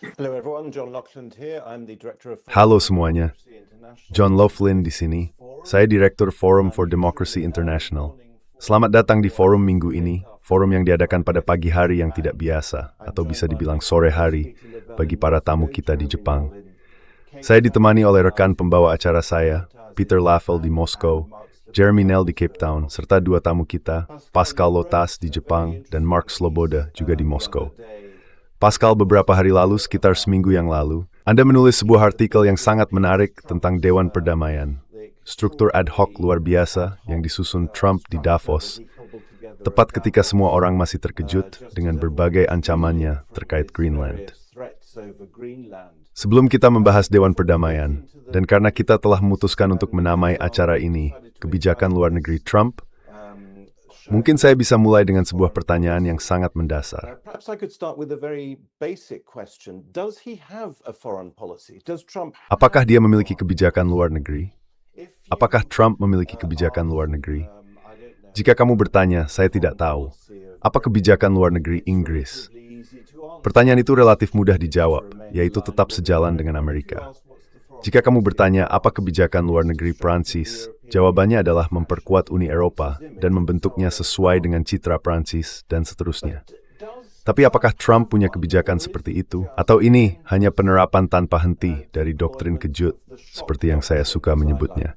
Hello everyone, John Lockland here. I'm the director of Halo semuanya, John Loughlin di sini. Saya Direktur Forum for Democracy International. Selamat datang di forum minggu ini, forum yang diadakan pada pagi hari yang tidak biasa, atau bisa dibilang sore hari, bagi para tamu kita di Jepang. Saya ditemani oleh rekan pembawa acara saya, Peter Laffel di Moskow, Jeremy Nell di Cape Town, serta dua tamu kita, Pascal Lotas di Jepang, dan Mark Sloboda juga di Moskow. Pascal, beberapa hari lalu, sekitar seminggu yang lalu, Anda menulis sebuah artikel yang sangat menarik tentang Dewan Perdamaian, struktur ad hoc luar biasa yang disusun Trump di Davos, tepat ketika semua orang masih terkejut dengan berbagai ancamannya terkait Greenland. Sebelum kita membahas Dewan Perdamaian, dan karena kita telah memutuskan untuk menamai acara ini Kebijakan Luar Negeri Trump, mungkin saya bisa mulai dengan sebuah pertanyaan yang sangat mendasar. Apakah dia memiliki kebijakan luar negeri? Apakah Trump memiliki kebijakan luar negeri? Jika kamu bertanya, saya tidak tahu. Apa kebijakan luar negeri Inggris? Pertanyaan itu relatif mudah dijawab, yaitu tetap sejalan dengan Amerika. Jika kamu bertanya apa kebijakan luar negeri Prancis, jawabannya adalah memperkuat Uni Eropa dan membentuknya sesuai dengan citra Prancis dan seterusnya. Tapi apakah Trump punya kebijakan seperti itu? Atau ini hanya penerapan tanpa henti dari doktrin kejut, seperti yang saya suka menyebutnya?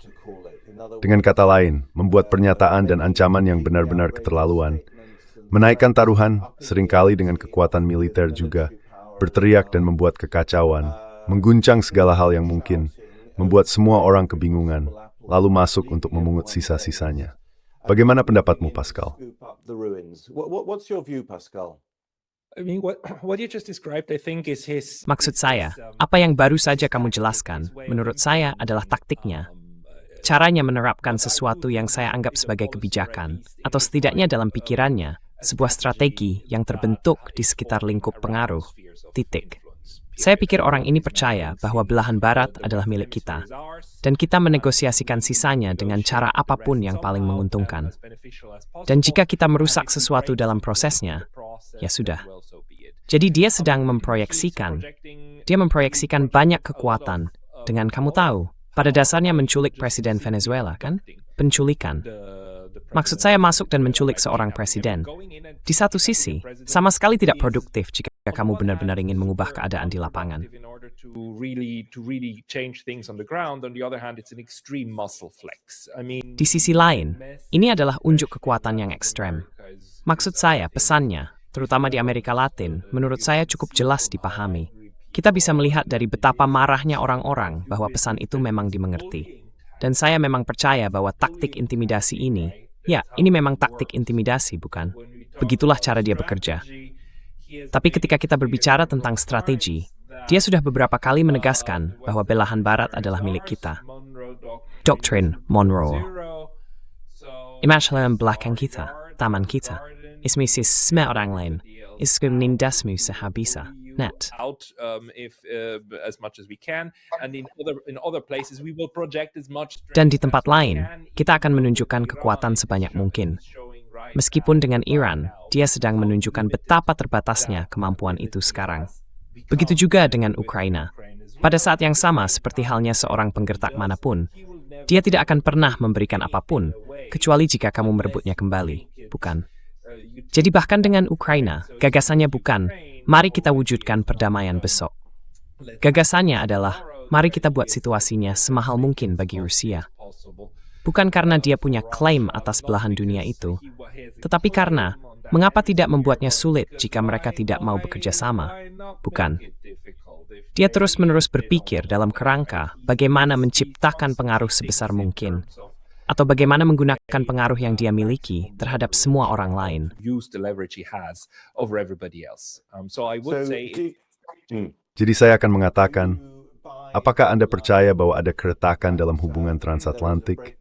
Dengan kata lain, membuat pernyataan dan ancaman yang benar-benar keterlaluan, menaikkan taruhan, seringkali dengan kekuatan militer juga, berteriak dan membuat kekacauan, mengguncang segala hal yang mungkin, membuat semua orang kebingungan, lalu masuk untuk memungut sisa-sisanya. Bagaimana pendapatmu, Pascal? Maksud saya, apa yang baru saja kamu jelaskan, menurut saya adalah taktiknya. Caranya menerapkan sesuatu yang saya anggap sebagai kebijakan, atau setidaknya dalam pikirannya, sebuah strategi yang terbentuk di sekitar lingkup pengaruh. Titik. Saya pikir orang ini percaya bahwa belahan barat adalah milik kita, dan kita menegosiasikan sisanya dengan cara apapun yang paling menguntungkan. Dan jika kita merusak sesuatu dalam prosesnya, ya sudah. Jadi dia sedang memproyeksikan banyak kekuatan dengan kamu tahu, pada dasarnya menculik Presiden Venezuela, kan? Penculikan. Maksud saya masuk dan menculik seorang presiden. Di satu sisi, sama sekali tidak produktif jika kamu benar-benar ingin mengubah keadaan di lapangan. Di sisi lain, ini adalah unjuk kekuatan yang ekstrem. Maksud saya, pesannya, terutama di Amerika Latin, menurut saya cukup jelas dipahami. Kita bisa melihat dari betapa marahnya orang-orang bahwa pesan itu memang dimengerti. Dan saya memang percaya bahwa taktik intimidasi ini, ya, ini memang taktik intimidasi, bukan? Begitulah cara dia bekerja. Tapi ketika kita berbicara tentang strategi, dia sudah beberapa kali menegaskan bahwa belahan barat adalah milik kita. Doktrin Monroe. Imajinlah belakang kita, taman kita. Ismisis semua orang lain. Iskum nindasmu sehabisa. Net. Dan di tempat lain, kita akan menunjukkan kekuatan sebanyak mungkin. Meskipun dengan Iran, dia sedang menunjukkan betapa terbatasnya kemampuan itu sekarang. Begitu juga dengan Ukraina. Pada saat yang sama, seperti halnya seorang penggertak manapun, dia tidak akan pernah memberikan apapun, kecuali jika kamu merebutnya kembali, bukan? Jadi bahkan dengan Ukraina, gagasannya bukan, mari kita wujudkan perdamaian besok. Gagasannya adalah, mari kita buat situasinya semahal mungkin bagi Rusia. Bukan karena dia punya klaim atas belahan dunia itu, tetapi karena, mengapa tidak membuatnya sulit jika mereka tidak mau bekerja sama? Bukan. Dia terus-menerus berpikir dalam kerangka bagaimana menciptakan pengaruh sebesar mungkin, atau bagaimana menggunakan pengaruh yang dia miliki terhadap semua orang lain. Jadi saya akan mengatakan, apakah Anda percaya bahwa ada keretakan dalam hubungan transatlantik?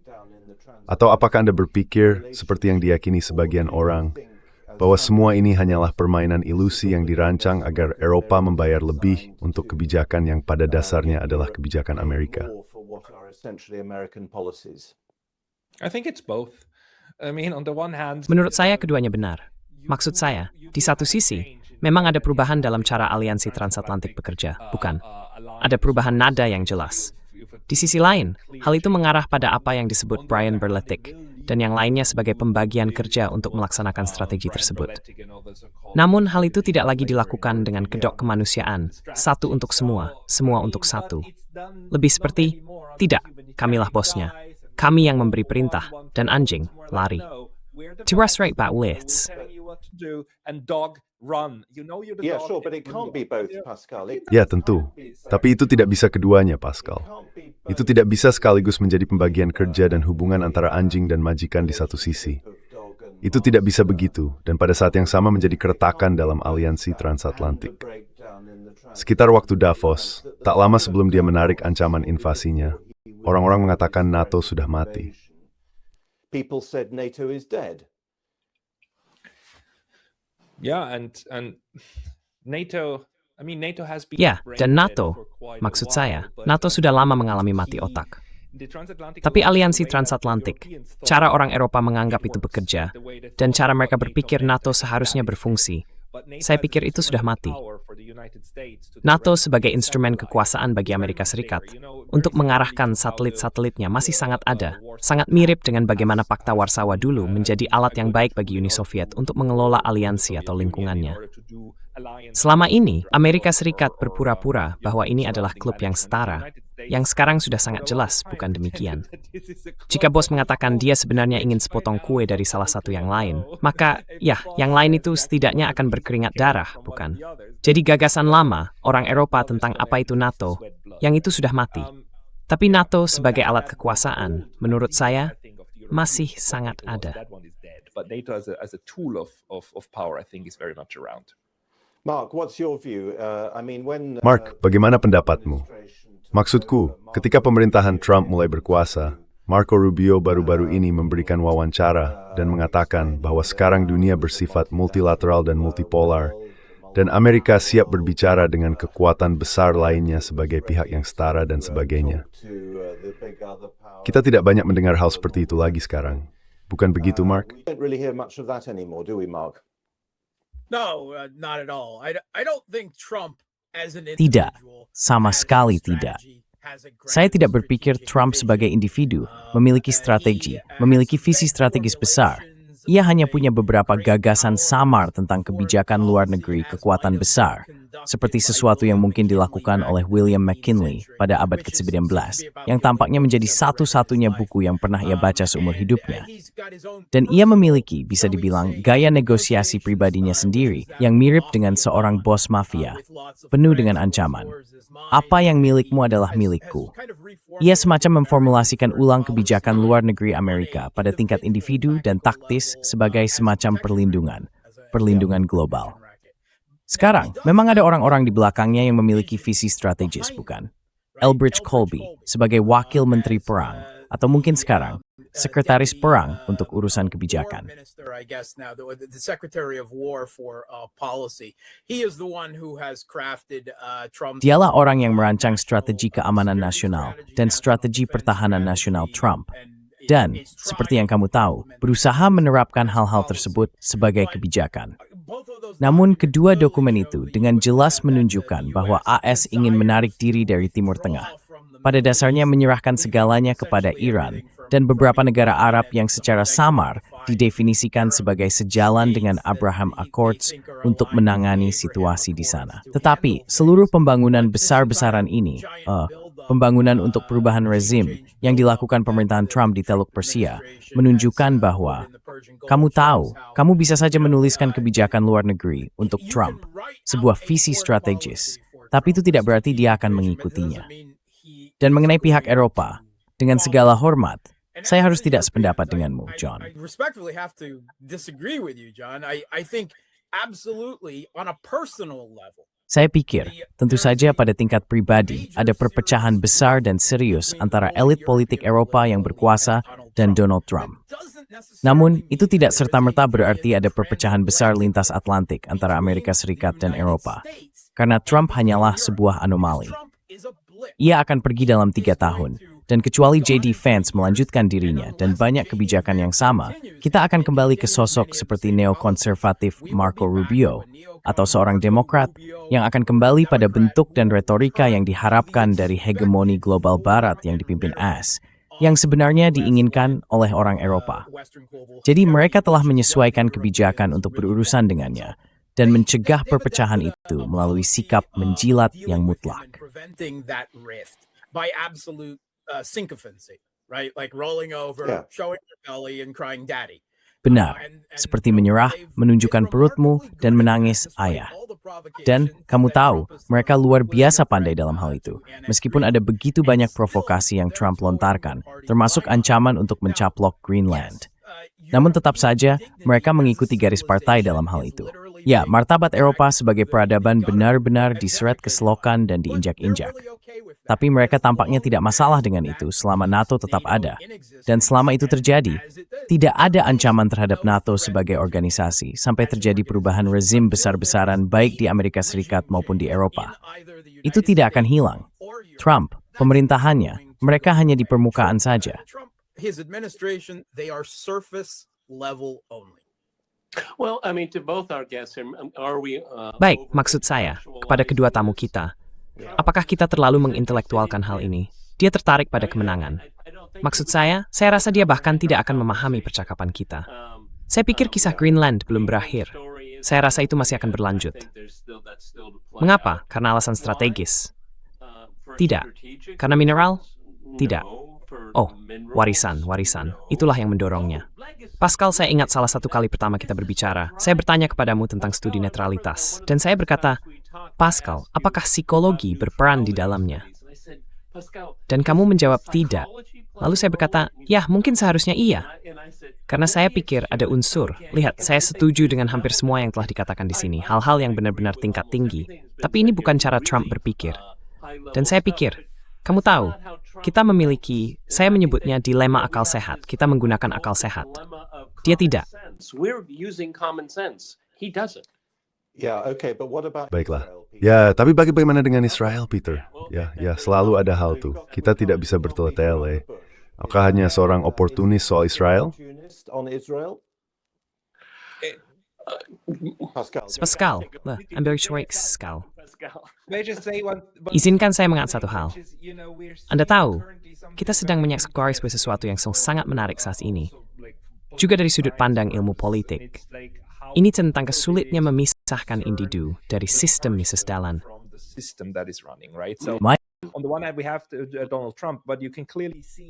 Atau apakah Anda berpikir, seperti yang diyakini sebagian orang, bahwa semua ini hanyalah permainan ilusi yang dirancang agar Eropa membayar lebih untuk kebijakan yang pada dasarnya adalah kebijakan Amerika? Menurut saya keduanya benar. Maksud saya, di satu sisi, Memang ada perubahan dalam cara aliansi transatlantik bekerja, bukan? Ada perubahan nada yang jelas. Di sisi lain, hal itu mengarah pada apa yang disebut Brian Berletic dan yang lainnya sebagai pembagian kerja untuk melaksanakan strategi tersebut. Namun, hal itu tidak lagi dilakukan dengan kedok kemanusiaan, satu untuk semua, semua untuk satu. Lebih seperti, tidak, kamilah bosnya. Kami yang memberi perintah, dan anjing lari. To frustrate that lists. Yeah, sure, but it can't be both, Pascal. Ya, tentu. Tapi itu tidak bisa keduanya, Pascal. Itu tidak bisa sekaligus menjadi pembagian kerja dan hubungan antara anjing dan majikan di satu sisi. Itu tidak bisa begitu, dan pada saat yang sama menjadi keretakan dalam aliansi transatlantik. Sekitar waktu Davos, tak lama sebelum dia menarik ancaman invasinya, orang-orang mengatakan NATO sudah mati. People said NATO is dead. Ya, dan NATO, maksud saya, NATO sudah lama mengalami mati otak. Tapi aliansi transatlantik, cara orang Eropa menganggap itu bekerja, dan cara mereka berpikir NATO seharusnya berfungsi, saya pikir itu sudah mati. NATO sebagai instrumen kekuasaan bagi Amerika Serikat untuk mengarahkan satelit-satelitnya masih sangat ada, sangat mirip dengan bagaimana Pakta Warsawa dulu menjadi alat yang baik bagi Uni Soviet untuk mengelola aliansi atau lingkungannya. Selama ini, Amerika Serikat berpura-pura bahwa ini adalah klub yang setara, yang sekarang sudah sangat jelas bukan demikian. Jika bos mengatakan dia sebenarnya ingin sepotong kue dari salah satu yang lain, maka ya, yang lain itu setidaknya akan berkeringat darah, bukan? Jadi gagasan lama, orang Eropa tentang apa itu NATO, yang itu sudah mati. Tapi NATO sebagai alat kekuasaan, menurut saya, masih sangat ada. Mark, what's your view? Mark, bagaimana pendapatmu? Maksudku, ketika pemerintahan Trump mulai berkuasa, Marco Rubio baru-baru ini memberikan wawancara dan mengatakan bahwa sekarang dunia bersifat multilateral dan multipolar, dan Amerika siap berbicara dengan kekuatan besar lainnya sebagai pihak yang setara dan sebagainya. Kita tidak banyak mendengar hal seperti itu lagi sekarang. Bukan begitu, Mark? We don't really hear much of that anymore, do we, Mark? No, not at all. I don't think Trump as an Tidak, individual sama has a sekali tidak. strategy, has a grand Saya tidak berpikir strategic Trump sebagai vision. individu memiliki strategi, memiliki visi strategis besar. Ia hanya punya beberapa gagasan samar tentang kebijakan luar negeri kekuatan besar, seperti sesuatu yang mungkin dilakukan oleh William McKinley pada abad ke-19, yang tampaknya menjadi satu-satunya buku yang pernah ia baca seumur hidupnya. Dan ia memiliki, bisa dibilang, gaya negosiasi pribadinya sendiri yang mirip dengan seorang bos mafia, penuh dengan ancaman. Apa yang milikmu adalah milikku. Ia semacam memformulasikan ulang kebijakan luar negeri Amerika pada tingkat individu dan taktis sebagai semacam perlindungan global. Sekarang, memang ada orang-orang di belakangnya yang memiliki visi strategis, bukan? Elbridge Colby sebagai wakil menteri perang, atau mungkin sekarang, sekretaris perang untuk urusan kebijakan. Dialah orang yang merancang strategi keamanan nasional dan strategi pertahanan nasional Trump. Dan, seperti yang kamu tahu, berusaha menerapkan hal-hal tersebut sebagai kebijakan. Namun kedua dokumen itu dengan jelas menunjukkan bahwa AS ingin menarik diri dari Timur Tengah. Pada dasarnya menyerahkan segalanya kepada Iran dan beberapa negara Arab yang secara samar didefinisikan sebagai sejalan dengan Abraham Accords untuk menangani situasi di sana. Tetapi seluruh pembangunan besar-besaran ini, pembangunan untuk perubahan rezim yang dilakukan pemerintahan Trump di Teluk Persia, menunjukkan bahwa kamu tahu, kamu bisa saja menuliskan kebijakan luar negeri untuk Trump, sebuah visi strategis, tapi itu tidak berarti dia akan mengikutinya. Dan mengenai pihak Eropa, dengan segala hormat, saya harus tidak sependapat denganmu, John. Saya pikir, tentu saja pada tingkat pribadi, ada perpecahan besar dan serius antara elit politik Eropa yang berkuasa dan Donald Trump. Namun, itu tidak serta-merta berarti ada perpecahan besar lintas Atlantik antara Amerika Serikat dan Eropa, karena Trump hanyalah sebuah anomali. Ia akan pergi dalam 3 tahun, Dan kecuali J.D. Vance melanjutkan dirinya dan banyak kebijakan yang sama, kita akan kembali ke sosok seperti neokonservatif Marco Rubio atau seorang Demokrat yang akan kembali pada bentuk dan retorika yang diharapkan dari hegemoni global barat yang dipimpin AS, yang sebenarnya diinginkan oleh orang Eropa. Jadi mereka telah menyesuaikan kebijakan untuk berurusan dengannya dan mencegah perpecahan itu melalui sikap menjilat yang mutlak. Sycophancy, right? Like rolling over, showing your belly and crying daddy. Benar, seperti menyerah, menunjukkan perutmu, dan menangis ayah. Dan kamu tahu, mereka luar biasa pandai dalam hal itu. Meskipun ada begitu banyak provokasi yang Trump lontarkan, termasuk ancaman untuk mencaplok Greenland. Namun tetap saja, mereka mengikuti garis partai dalam hal itu. Ya, martabat Eropa sebagai peradaban benar-benar diseret ke selokan dan diinjak-injak. Tapi mereka tampaknya tidak masalah dengan itu selama NATO tetap ada. Dan selama itu terjadi, tidak ada ancaman terhadap NATO sebagai organisasi sampai terjadi perubahan rezim besar-besaran baik di Amerika Serikat maupun di Eropa. Itu tidak akan hilang. Trump, pemerintahannya, mereka hanya di permukaan saja. His administration, they are surface level only. Baik, maksud saya, kepada kedua tamu kita, apakah kita terlalu mengintelektualkan hal ini? Dia tertarik pada kemenangan. Maksud saya rasa dia bahkan tidak akan memahami percakapan kita. Saya pikir kisah Greenland belum berakhir. Saya rasa itu masih akan berlanjut. Mengapa? Karena alasan strategis? Tidak. Karena mineral? Tidak. Oh, warisan. Itulah yang mendorongnya. Pascal, saya ingat salah satu kali pertama kita berbicara, saya bertanya kepadamu tentang studi netralitas. Dan saya berkata, Pascal, apakah psikologi berperan di dalamnya? Dan kamu menjawab tidak. Lalu saya berkata, ya mungkin seharusnya iya. Karena saya pikir ada unsur. Lihat, saya setuju dengan hampir semua yang telah dikatakan di sini. Hal-hal yang benar-benar tingkat tinggi. Tapi ini bukan cara Trump berpikir. Dan saya pikir, kamu tahu, kita memiliki, saya menyebutnya dilema akal sehat. Kita menggunakan akal sehat. Dia tidak. Baiklah. Ya, tapi bagaimana dengan Israel, Peter? Ya, selalu ada hal tuh. Kita tidak bisa bertele-tele. Apakah hanya seorang oportunis soal Israel? Pascal, ambil cuek, Pascal. Izinkan saya mengatakan satu hal. Anda tahu, kita sedang mengeksplorasi sesuatu yang sangat menarik saat ini. Juga dari sudut pandang ilmu politik. Ini tentang kesulitnya memisahkan individu dari sistem yang sejalan.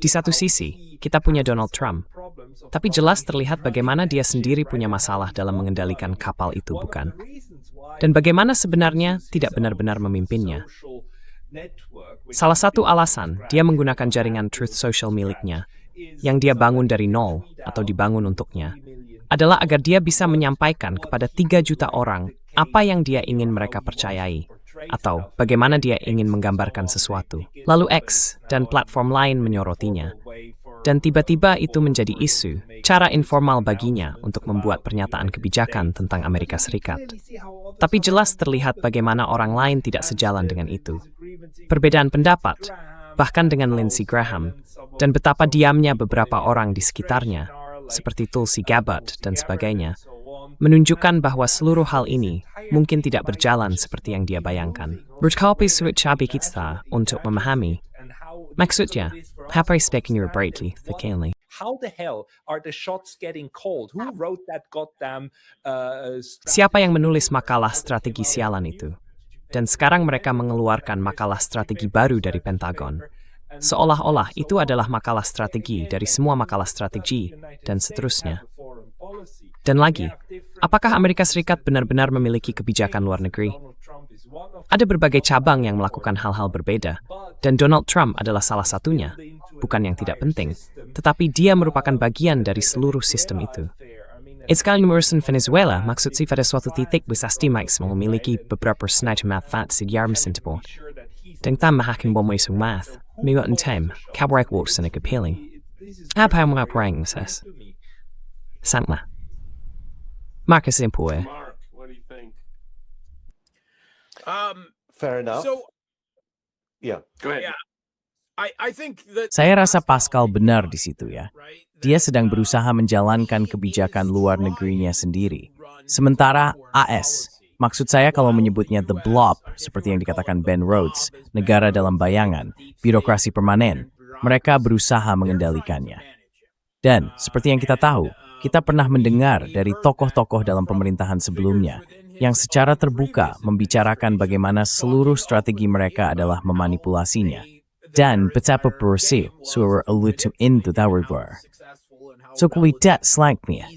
Di satu sisi, kita punya Donald Trump, tapi jelas terlihat bagaimana dia sendiri punya masalah dalam mengendalikan kapal itu, bukan? Dan bagaimana sebenarnya tidak benar-benar memimpinnya. Salah satu alasan dia menggunakan jaringan Truth Social miliknya, yang dia bangun dari nol atau dibangun untuknya, adalah agar dia bisa menyampaikan kepada 3 juta orang apa yang dia ingin mereka percayai, atau bagaimana dia ingin menggambarkan sesuatu. Lalu X dan platform lain menyorotinya. Dan tiba-tiba itu menjadi isu, cara informal baginya untuk membuat pernyataan kebijakan tentang Amerika Serikat. Tapi jelas terlihat bagaimana orang lain tidak sejalan dengan itu. Perbedaan pendapat, bahkan dengan Lindsey Graham, dan betapa diamnya beberapa orang di sekitarnya, seperti Tulsi Gabbard dan sebagainya, menunjukkan bahwa seluruh hal ini mungkin tidak berjalan seperti yang dia bayangkan. Berkali sulit cabai kita untuk memahami. Maksudnya, apa istiqnya brightly, thickly. Siapa yang menulis makalah strategi sialan itu? Dan sekarang mereka mengeluarkan makalah strategi baru dari Pentagon. Seolah-olah itu adalah makalah strategi dari semua makalah strategi, dan seterusnya. Dan lagi, apakah Amerika Serikat benar-benar memiliki kebijakan luar negeri? Ada berbagai cabang yang melakukan hal-hal berbeda, dan Donald Trump adalah salah satunya. Bukan yang tidak penting, tetapi dia merupakan bagian dari seluruh sistem itu. Sekali mengurusan Venezuela, maksud si pada suatu titik bisa maksimal memiliki beberapa senjata manfaat sejarah sentipur. Dan tambah akan memuisung math, mewah tem, kabarek Watson yang appealing. Apa yang mengaparang, ses? Santla. Marcus Impue. Fair enough. So, Yeah. Go ahead. Yeah. Saya rasa Pascal benar di situ ya. Dia sedang berusaha menjalankan kebijakan luar negerinya sendiri. Sementara AS, maksud saya kalau menyebutnya the blob, seperti yang dikatakan Ben Rhodes, negara dalam bayangan, birokrasi permanen, mereka berusaha mengendalikannya. Dan seperti yang kita tahu, kita pernah mendengar dari tokoh-tokoh dalam pemerintahan sebelumnya yang secara terbuka membicarakan bagaimana seluruh strategi mereka adalah memanipulasinya. Dan betapa pervasif suara elutum into war. So kulihat selangnya.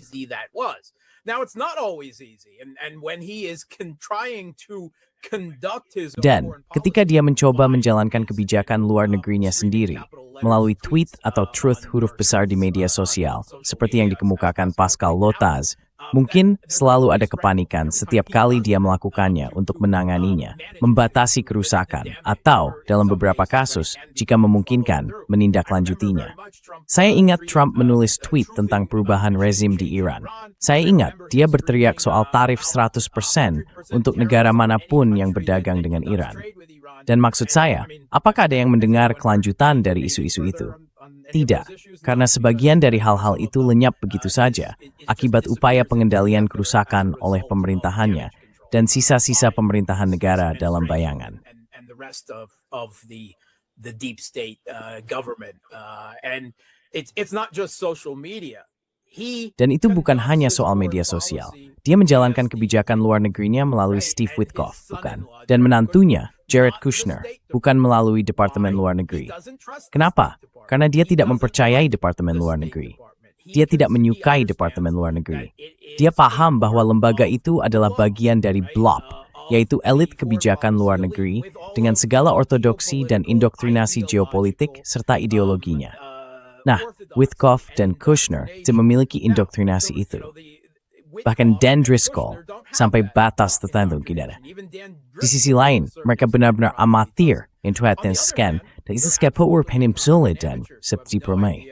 Now it's not always easy, and when he is trying to conduct his Dan ketika dia mencoba menjalankan kebijakan luar negerinya sendiri melalui tweet atau truth huruf besar di media sosial, seperti yang dikemukakan Pascal Lotaz, mungkin selalu ada kepanikan setiap kali dia melakukannya untuk menanganinya, membatasi kerusakan, atau dalam beberapa kasus, jika memungkinkan, menindaklanjutinya. Saya ingat Trump menulis tweet tentang perubahan rezim di Iran. Saya ingat dia berteriak soal tarif 100% untuk negara manapun yang berdagang dengan Iran. Dan maksud saya, apakah ada yang mendengar kelanjutan dari isu-isu itu? Tidak, karena sebagian dari hal-hal itu lenyap begitu saja akibat upaya pengendalian kerusakan oleh pemerintahannya dan sisa-sisa pemerintahan negara dalam bayangan. Dan itu bukan hanya soal media sosial. Dia menjalankan kebijakan luar negerinya melalui Steve Witkoff, bukan? Dan menantunya, Jared Kushner, bukan melalui Departemen Luar Negeri. Kenapa? Karena dia tidak mempercayai Departemen Luar Negeri. Dia tidak menyukai Departemen Luar Negeri. Dia paham bahwa lembaga itu adalah bagian dari blob, yaitu elit kebijakan luar negeri dengan segala ortodoksi dan indoktrinasi geopolitik serta ideologinya. Nah, Witkoff dan Kushner memiliki indoktrinasi itu. Bahkan Dan Driscoll sampai batas tertentu tidak ada. Di sisi lain, mereka benar-benar amatir yang dan scan dan itu skepor penimsulit dan seperti permai.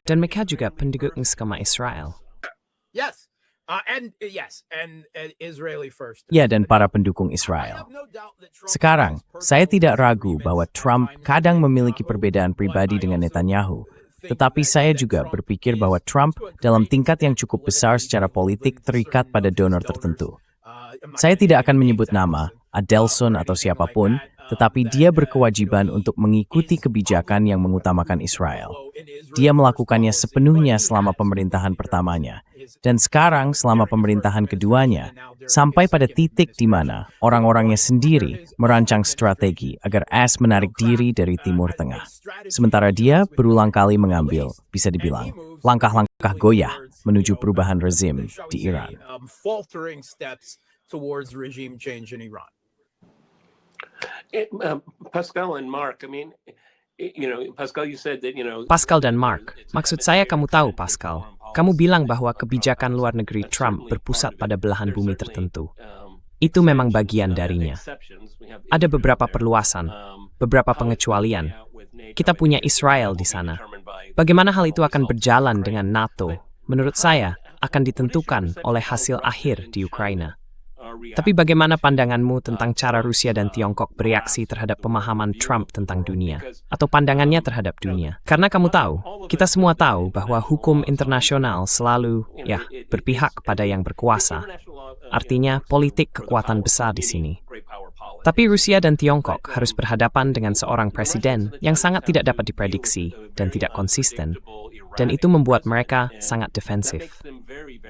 Dan mereka juga pendukung skema Israel. Ya, dan para pendukung Israel. Sekarang, saya tidak ragu bahwa Trump kadang memiliki perbedaan pribadi dengan Netanyahu. Tetapi saya juga berpikir bahwa Trump dalam tingkat yang cukup besar secara politik terikat pada donor tertentu. Saya tidak akan menyebut nama, Adelson atau siapapun, tetapi dia berkewajiban untuk mengikuti kebijakan yang mengutamakan Israel. Dia melakukannya sepenuhnya selama pemerintahan pertamanya, dan sekarang selama pemerintahan keduanya, sampai pada titik di mana orang-orangnya sendiri merancang strategi agar AS menarik diri dari Timur Tengah. Sementara dia berulang kali mengambil, bisa dibilang, langkah-langkah goyah menuju perubahan rezim di Iran. Pascal and Mark, Pascal, you said that, Pascal dan Mark, maksud saya kamu tahu, Pascal. Kamu bilang bahwa kebijakan luar negeri Trump berpusat pada belahan bumi tertentu. Itu memang bagian darinya. Ada beberapa perluasan, beberapa pengecualian. Kita punya Israel di sana. Bagaimana hal itu akan berjalan dengan NATO? Menurut saya, akan ditentukan oleh hasil akhir di Ukraina. Tapi bagaimana pandanganmu tentang cara Rusia dan Tiongkok bereaksi terhadap pemahaman Trump tentang dunia? Atau pandangannya terhadap dunia? Karena kamu tahu, kita semua tahu bahwa hukum internasional selalu, berpihak pada yang berkuasa. Artinya, politik kekuatan besar di sini. Tapi Rusia dan Tiongkok harus berhadapan dengan seorang presiden yang sangat tidak dapat diprediksi dan tidak konsisten. Dan itu membuat mereka sangat defensif.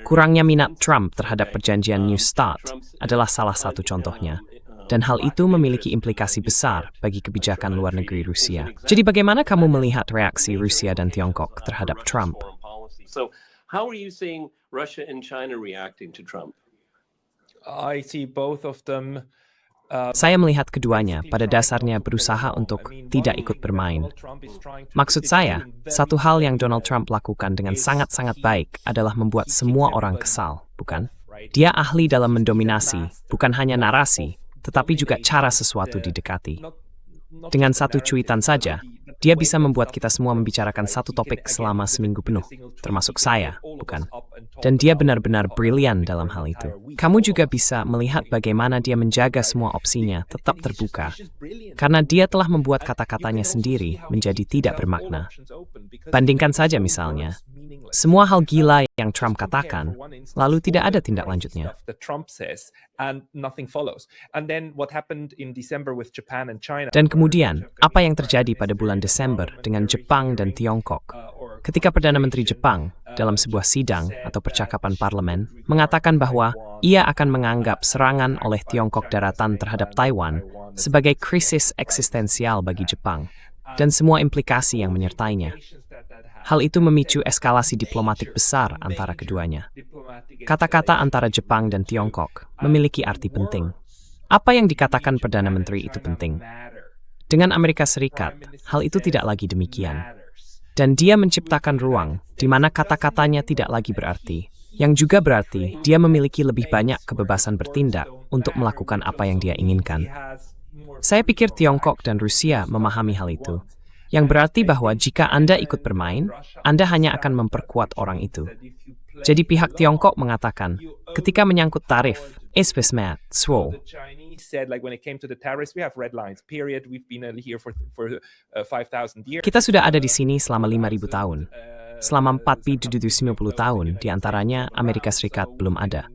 Kurangnya minat Trump terhadap perjanjian New START adalah salah satu contohnya. Dan hal itu memiliki implikasi besar bagi kebijakan luar negeri Rusia. Jadi bagaimana kamu melihat reaksi Rusia dan Tiongkok terhadap Trump? So, how are you seeing Russia and China reacting to Trump? I see both of them. Saya melihat keduanya pada dasarnya berusaha untuk tidak ikut bermain. Maksud saya, satu hal yang Donald Trump lakukan dengan sangat-sangat baik adalah membuat semua orang kesal, bukan? Dia ahli dalam mendominasi, bukan hanya narasi, tetapi juga cara sesuatu didekati. Dengan satu cuitan saja, dia bisa membuat kita semua membicarakan satu topik selama seminggu penuh, termasuk saya, bukan? Dan dia benar-benar brilian dalam hal itu. Kamu juga bisa melihat bagaimana dia menjaga semua opsinya tetap terbuka. Karena dia telah membuat kata-katanya sendiri menjadi tidak bermakna. Bandingkan saja misalnya, semua hal gila yang Trump katakan, lalu tidak ada tindak lanjutnya. Dan kemudian, apa yang terjadi pada bulan Desember dengan Jepang dan Tiongkok? Ketika Perdana Menteri Jepang, dalam sebuah sidang atau percakapan parlemen, mengatakan bahwa ia akan menganggap serangan oleh Tiongkok daratan terhadap Taiwan sebagai krisis eksistensial bagi Jepang, dan semua implikasi yang menyertainya. Hal itu memicu eskalasi diplomatik besar antara keduanya. Kata-kata antara Jepang dan Tiongkok memiliki arti penting. Apa yang dikatakan Perdana Menteri itu penting. Dengan Amerika Serikat, hal itu tidak lagi demikian. Dan dia menciptakan ruang di mana kata-katanya tidak lagi berarti, yang juga berarti dia memiliki lebih banyak kebebasan bertindak untuk melakukan apa yang dia inginkan. Saya pikir Tiongkok dan Rusia memahami hal itu, yang berarti bahwa jika Anda ikut bermain, Anda hanya akan memperkuat orang itu. Jadi pihak Tiongkok mengatakan, ketika menyangkut tarif, kita sudah ada di sini selama 5.000 tahun. Selama 450 tahun, diantaranya Amerika Serikat belum ada.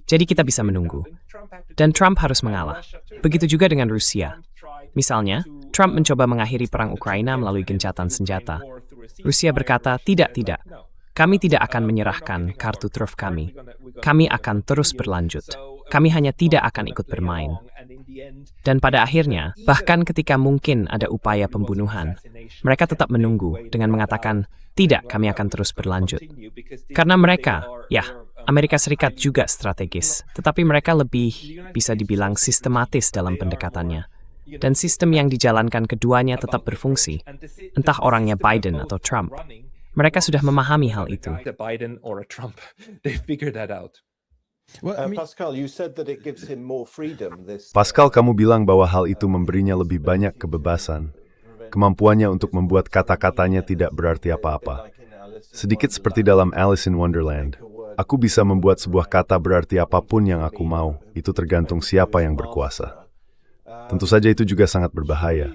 Jadi kita bisa menunggu. Dan Trump harus mengalah. Begitu juga dengan Rusia. Misalnya, Trump mencoba mengakhiri perang Ukraina melalui gencatan senjata. Rusia berkata, tidak. Kami tidak akan menyerahkan kartu truf kami. Kami akan terus berlanjut. Kami hanya tidak akan ikut bermain. Dan pada akhirnya, bahkan ketika mungkin ada upaya pembunuhan, mereka tetap menunggu dengan mengatakan, tidak, kami akan terus berlanjut. Karena mereka, Amerika Serikat juga strategis, tetapi mereka lebih bisa dibilang sistematis dalam pendekatannya. Dan sistem yang dijalankan keduanya tetap berfungsi, entah orangnya Biden atau Trump. Mereka sudah memahami hal itu. Pascal, kamu bilang bahwa hal itu memberinya lebih banyak kebebasan. Kemampuannya untuk membuat kata-katanya tidak berarti apa-apa. Sedikit seperti dalam Alice in Wonderland. Aku bisa membuat sebuah kata berarti apapun yang aku mau. Itu tergantung siapa yang berkuasa. Tentu saja itu juga sangat berbahaya.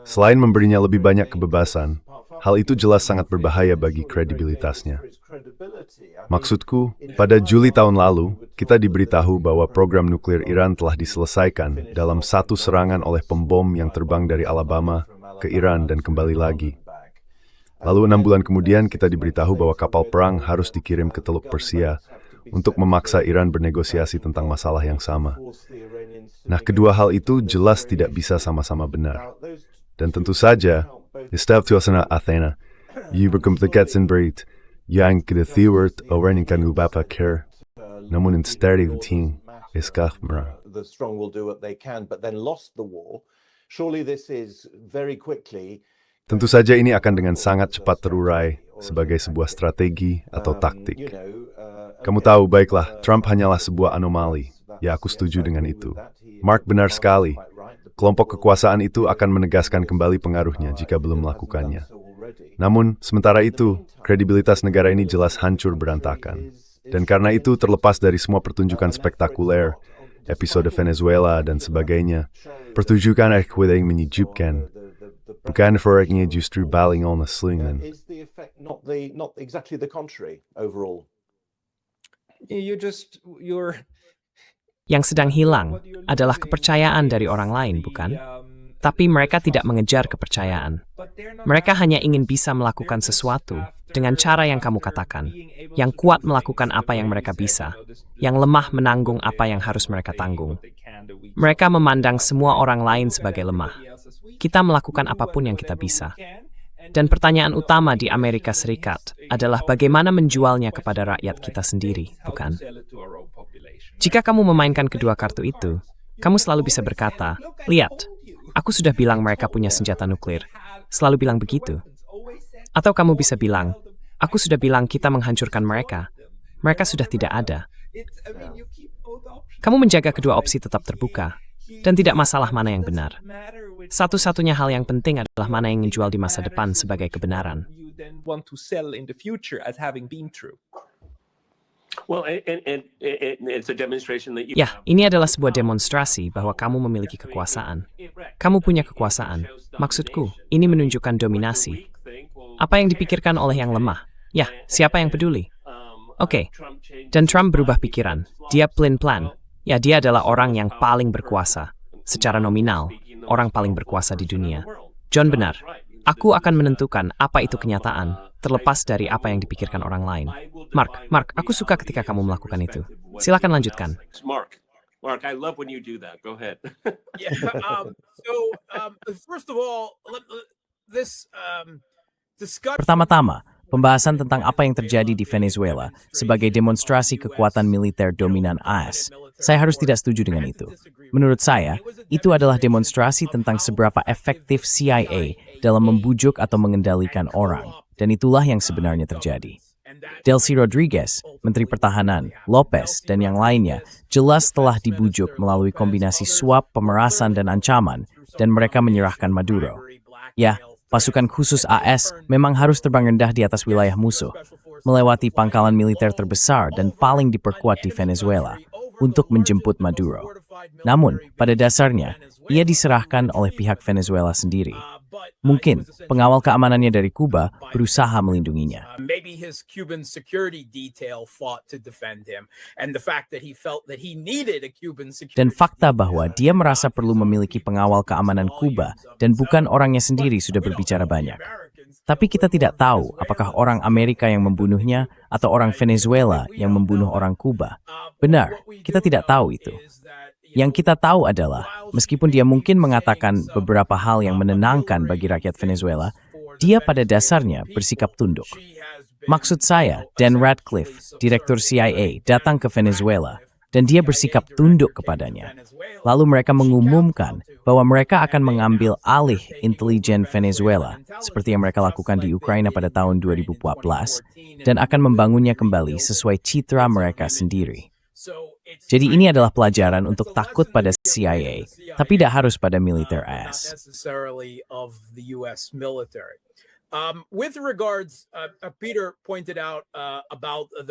Selain memberinya lebih banyak kebebasan, hal itu jelas sangat berbahaya bagi kredibilitasnya. Maksudku, pada Juli tahun lalu, kita diberitahu bahwa program nuklir Iran telah diselesaikan dalam satu serangan oleh pembom yang terbang dari Alabama ke Iran dan kembali lagi. Lalu 6 bulan kemudian kita diberitahu bahwa kapal perang harus dikirim ke Teluk Persia untuk memaksa Iran bernegosiasi tentang masalah yang sama. Nah, kedua hal itu jelas tidak bisa sama-sama benar. Dan tentu saja, Istavtuasana Athena, berkomplikatsenbreed, yang kedetiwert overninkan ubapa care, namun instead of ting, iskafmera. The strong will do what they can, but then lost the war. Surely this is very quickly. Tentu saja ini akan dengan sangat cepat terurai sebagai sebuah strategi atau taktik. Kamu tahu, baiklah, Trump hanyalah sebuah anomali. Ya, aku setuju dengan itu. Mark benar sekali. Kelompok kekuasaan itu akan menegaskan kembali pengaruhnya jika belum melakukannya. Namun, sementara itu, kredibilitas negara ini jelas hancur berantakan. Dan karena itu, terlepas dari semua pertunjukan spektakuler, episode Venezuela, dan sebagainya, pertunjukan yang menyejukkan, bukan efeknya justru baling on the sling. Not exactly the contrary overall. Yang sedang hilang adalah kepercayaan dari orang lain, bukan? Tapi mereka tidak mengejar kepercayaan. Mereka hanya ingin bisa melakukan sesuatu dengan cara yang kamu katakan, yang kuat melakukan apa yang mereka bisa, yang lemah menanggung apa yang harus mereka tanggung. Mereka memandang semua orang lain sebagai lemah. Kita melakukan apapun yang kita bisa. Dan pertanyaan utama di Amerika Serikat adalah bagaimana menjualnya kepada rakyat kita sendiri, bukan? Jika kamu memainkan kedua kartu itu, kamu selalu bisa berkata, lihat, aku sudah bilang mereka punya senjata nuklir. Selalu bilang begitu. Atau kamu bisa bilang, aku sudah bilang kita menghancurkan mereka. Mereka sudah tidak ada. Kamu menjaga kedua opsi tetap terbuka, dan tidak masalah mana yang benar. Satu-satunya hal yang penting adalah mana yang menjual di masa depan sebagai kebenaran. Well, and it's a demonstration that you Ya, have- ini adalah sebuah demonstrasi bahwa kamu memiliki kekuasaan. Kamu punya kekuasaan. Maksudku, ini menunjukkan dominasi. Apa yang dipikirkan oleh yang lemah? Ya, siapa yang peduli? Oke, dan Trump berubah pikiran. Dia plan. Ya, dia adalah orang yang paling berkuasa. Secara nominal, orang paling berkuasa di dunia. John benar. Aku akan menentukan apa itu kenyataan, terlepas dari apa yang dipikirkan orang lain. Mark, aku suka ketika kamu melakukan itu. Silakan lanjutkan. Mark, I love when you do that. Go ahead. Yeah. First of all, this discussion. Pertama-tama, pembahasan tentang apa yang terjadi di Venezuela sebagai demonstrasi kekuatan militer dominan AS. Saya harus tidak setuju dengan itu. Menurut saya, itu adalah demonstrasi tentang seberapa efektif CIA dalam membujuk atau mengendalikan orang, dan itulah yang sebenarnya terjadi. Delcy Rodriguez, Menteri Pertahanan, Lopez, dan yang lainnya jelas telah dibujuk melalui kombinasi suap, pemerasan, dan ancaman, dan mereka menyerahkan Maduro. Ya, pasukan khusus AS memang harus terbang rendah di atas wilayah musuh, melewati pangkalan militer terbesar dan paling diperkuat di Venezuela untuk menjemput Maduro. Namun, pada dasarnya, ia diserahkan oleh pihak Venezuela sendiri. Mungkin pengawal keamanannya dari Kuba berusaha melindunginya. Maybe his Cuban security detail fought to defend him, and the fact that he felt that he needed a Cuban security. Dan fakta bahwa dia merasa perlu memiliki pengawal keamanan Kuba dan bukan orangnya sendiri sudah berbicara banyak. Tapi kita tidak tahu apakah orang Amerika yang membunuhnya atau orang Venezuela yang membunuh orang Kuba. Benar, kita tidak tahu itu. Yang kita tahu adalah, meskipun dia mungkin mengatakan beberapa hal yang menenangkan bagi rakyat Venezuela, dia pada dasarnya bersikap tunduk. Maksud saya, Dan Radcliffe, Direktur CIA, datang ke Venezuela, dan dia bersikap tunduk kepadanya. Lalu mereka mengumumkan bahwa mereka akan mengambil alih intelijen Venezuela, seperti yang mereka lakukan di Ukraina pada tahun 2014, dan akan membangunnya kembali sesuai citra mereka sendiri. Jadi ini adalah pelajaran untuk takut pada CIA, tapi tidak harus pada militer AS.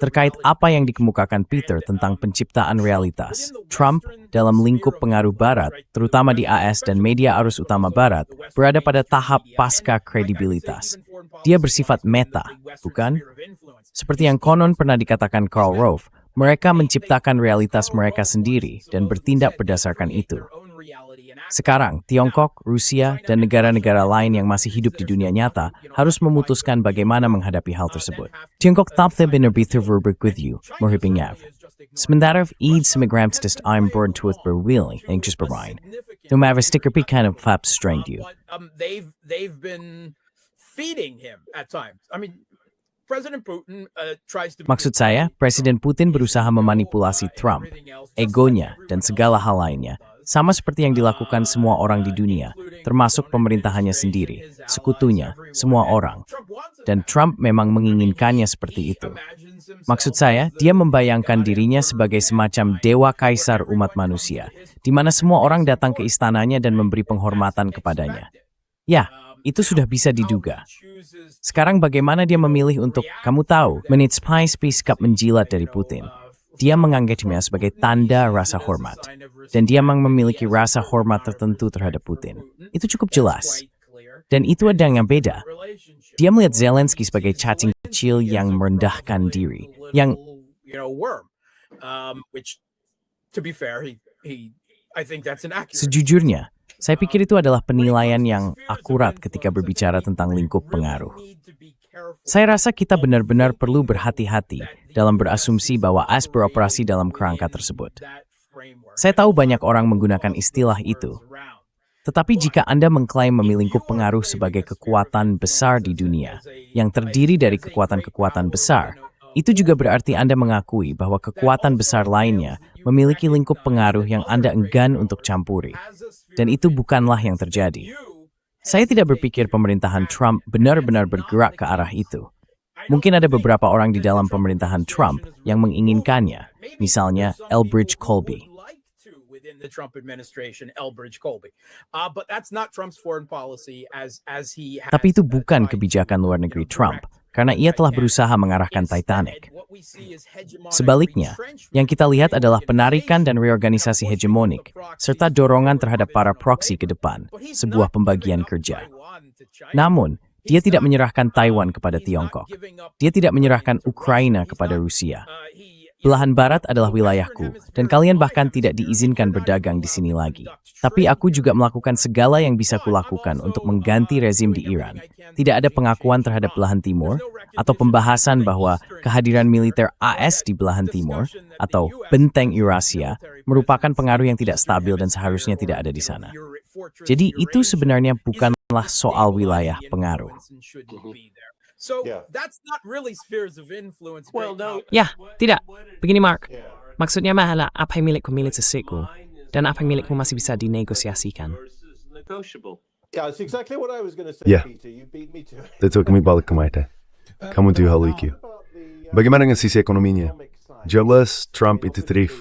Terkait apa yang dikemukakan Peter tentang penciptaan realitas, Trump dalam lingkup pengaruh Barat, terutama di AS dan media arus utama Barat, berada pada tahap pasca kredibilitas. Dia bersifat meta, bukan? Seperti yang konon pernah dikatakan Karl Rove, mereka menciptakan realitas mereka sendiri dan bertindak berdasarkan itu. Sekarang, Tiongkok, Rusia, dan negara-negara lain yang masih hidup di dunia nyata harus memutuskan bagaimana menghadapi hal tersebut. Tiongkok tapte benar-benar verbek with you, Morhipingav. Sementara Eid semigramstist I'm born to it berwilling, anxious bermain. No matter sticker kind of fab strength you. They've been feeding him at times. I mean, President Putin tries to. Maksud saya, Presiden Putin berusaha memanipulasi Trump, egonya, dan segala hal lainnya. Sama seperti yang dilakukan semua orang di dunia, termasuk pemerintahannya sendiri, sekutunya, semua orang. Dan Trump memang menginginkannya seperti itu. Maksud saya, dia membayangkan dirinya sebagai semacam dewa kaisar umat manusia, di mana semua orang datang ke istananya dan memberi penghormatan kepadanya. Ya, itu sudah bisa diduga. Sekarang bagaimana dia memilih untuk, kamu tahu, menitspai sikap menjilat dari Putin. Dia menganggapnya sebagai tanda rasa hormat. Dan dia memang memiliki rasa hormat tertentu terhadap Putin. Itu cukup jelas. Dan itu ada yang beda. Dia melihat Zelensky sebagai cacing kecil yang merendahkan diri. Yang sejujurnya, saya pikir itu adalah penilaian yang akurat ketika berbicara tentang lingkup pengaruh. Saya rasa kita benar-benar perlu berhati-hati dalam berasumsi bahwa AS beroperasi dalam kerangka tersebut. Saya tahu banyak orang menggunakan istilah itu. Tetapi jika Anda mengklaim memiliki pengaruh sebagai kekuatan besar di dunia, yang terdiri dari kekuatan-kekuatan besar, itu juga berarti Anda mengakui bahwa kekuatan besar lainnya memiliki lingkup pengaruh yang Anda enggan untuk campuri. Dan itu bukanlah yang terjadi. Saya tidak berpikir pemerintahan Trump benar-benar bergerak ke arah itu. Mungkin ada beberapa orang di dalam pemerintahan Trump yang menginginkannya, misalnya Elbridge Colby. Tapi itu bukan kebijakan luar negeri Trump, karena ia telah berusaha mengarahkan Titanic. Sebaliknya, yang kita lihat adalah penarikan dan reorganisasi hegemonik, serta dorongan terhadap para proksi ke depan, sebuah pembagian kerja. Namun, dia tidak menyerahkan Taiwan kepada Tiongkok. Dia tidak menyerahkan Ukraina kepada Rusia. Belahan barat adalah wilayahku, dan kalian bahkan tidak diizinkan berdagang di sini lagi. Tapi aku juga melakukan segala yang bisa kulakukan untuk mengganti rezim di Iran. Tidak ada pengakuan terhadap belahan timur, atau pembahasan bahwa kehadiran militer AS di belahan timur, atau benteng Eurasia, merupakan pengaruh yang tidak stabil dan seharusnya tidak ada di sana. Jadi itu sebenarnya bukanlah soal wilayah pengaruh. Ya, tidak. Begini Mark, maksudnya malah apa yang milikku milik sesiku, dan apa yang milikmu masih bisa dinegosiasikan. Yeah, it's exactly what I was going to say, Yeah. Peter. You beat me to it. Itu kami balik ke Maite. Kamu tuh haliki. Bagaimana dengan sisi ekonominya? Jelas Trump itu tarif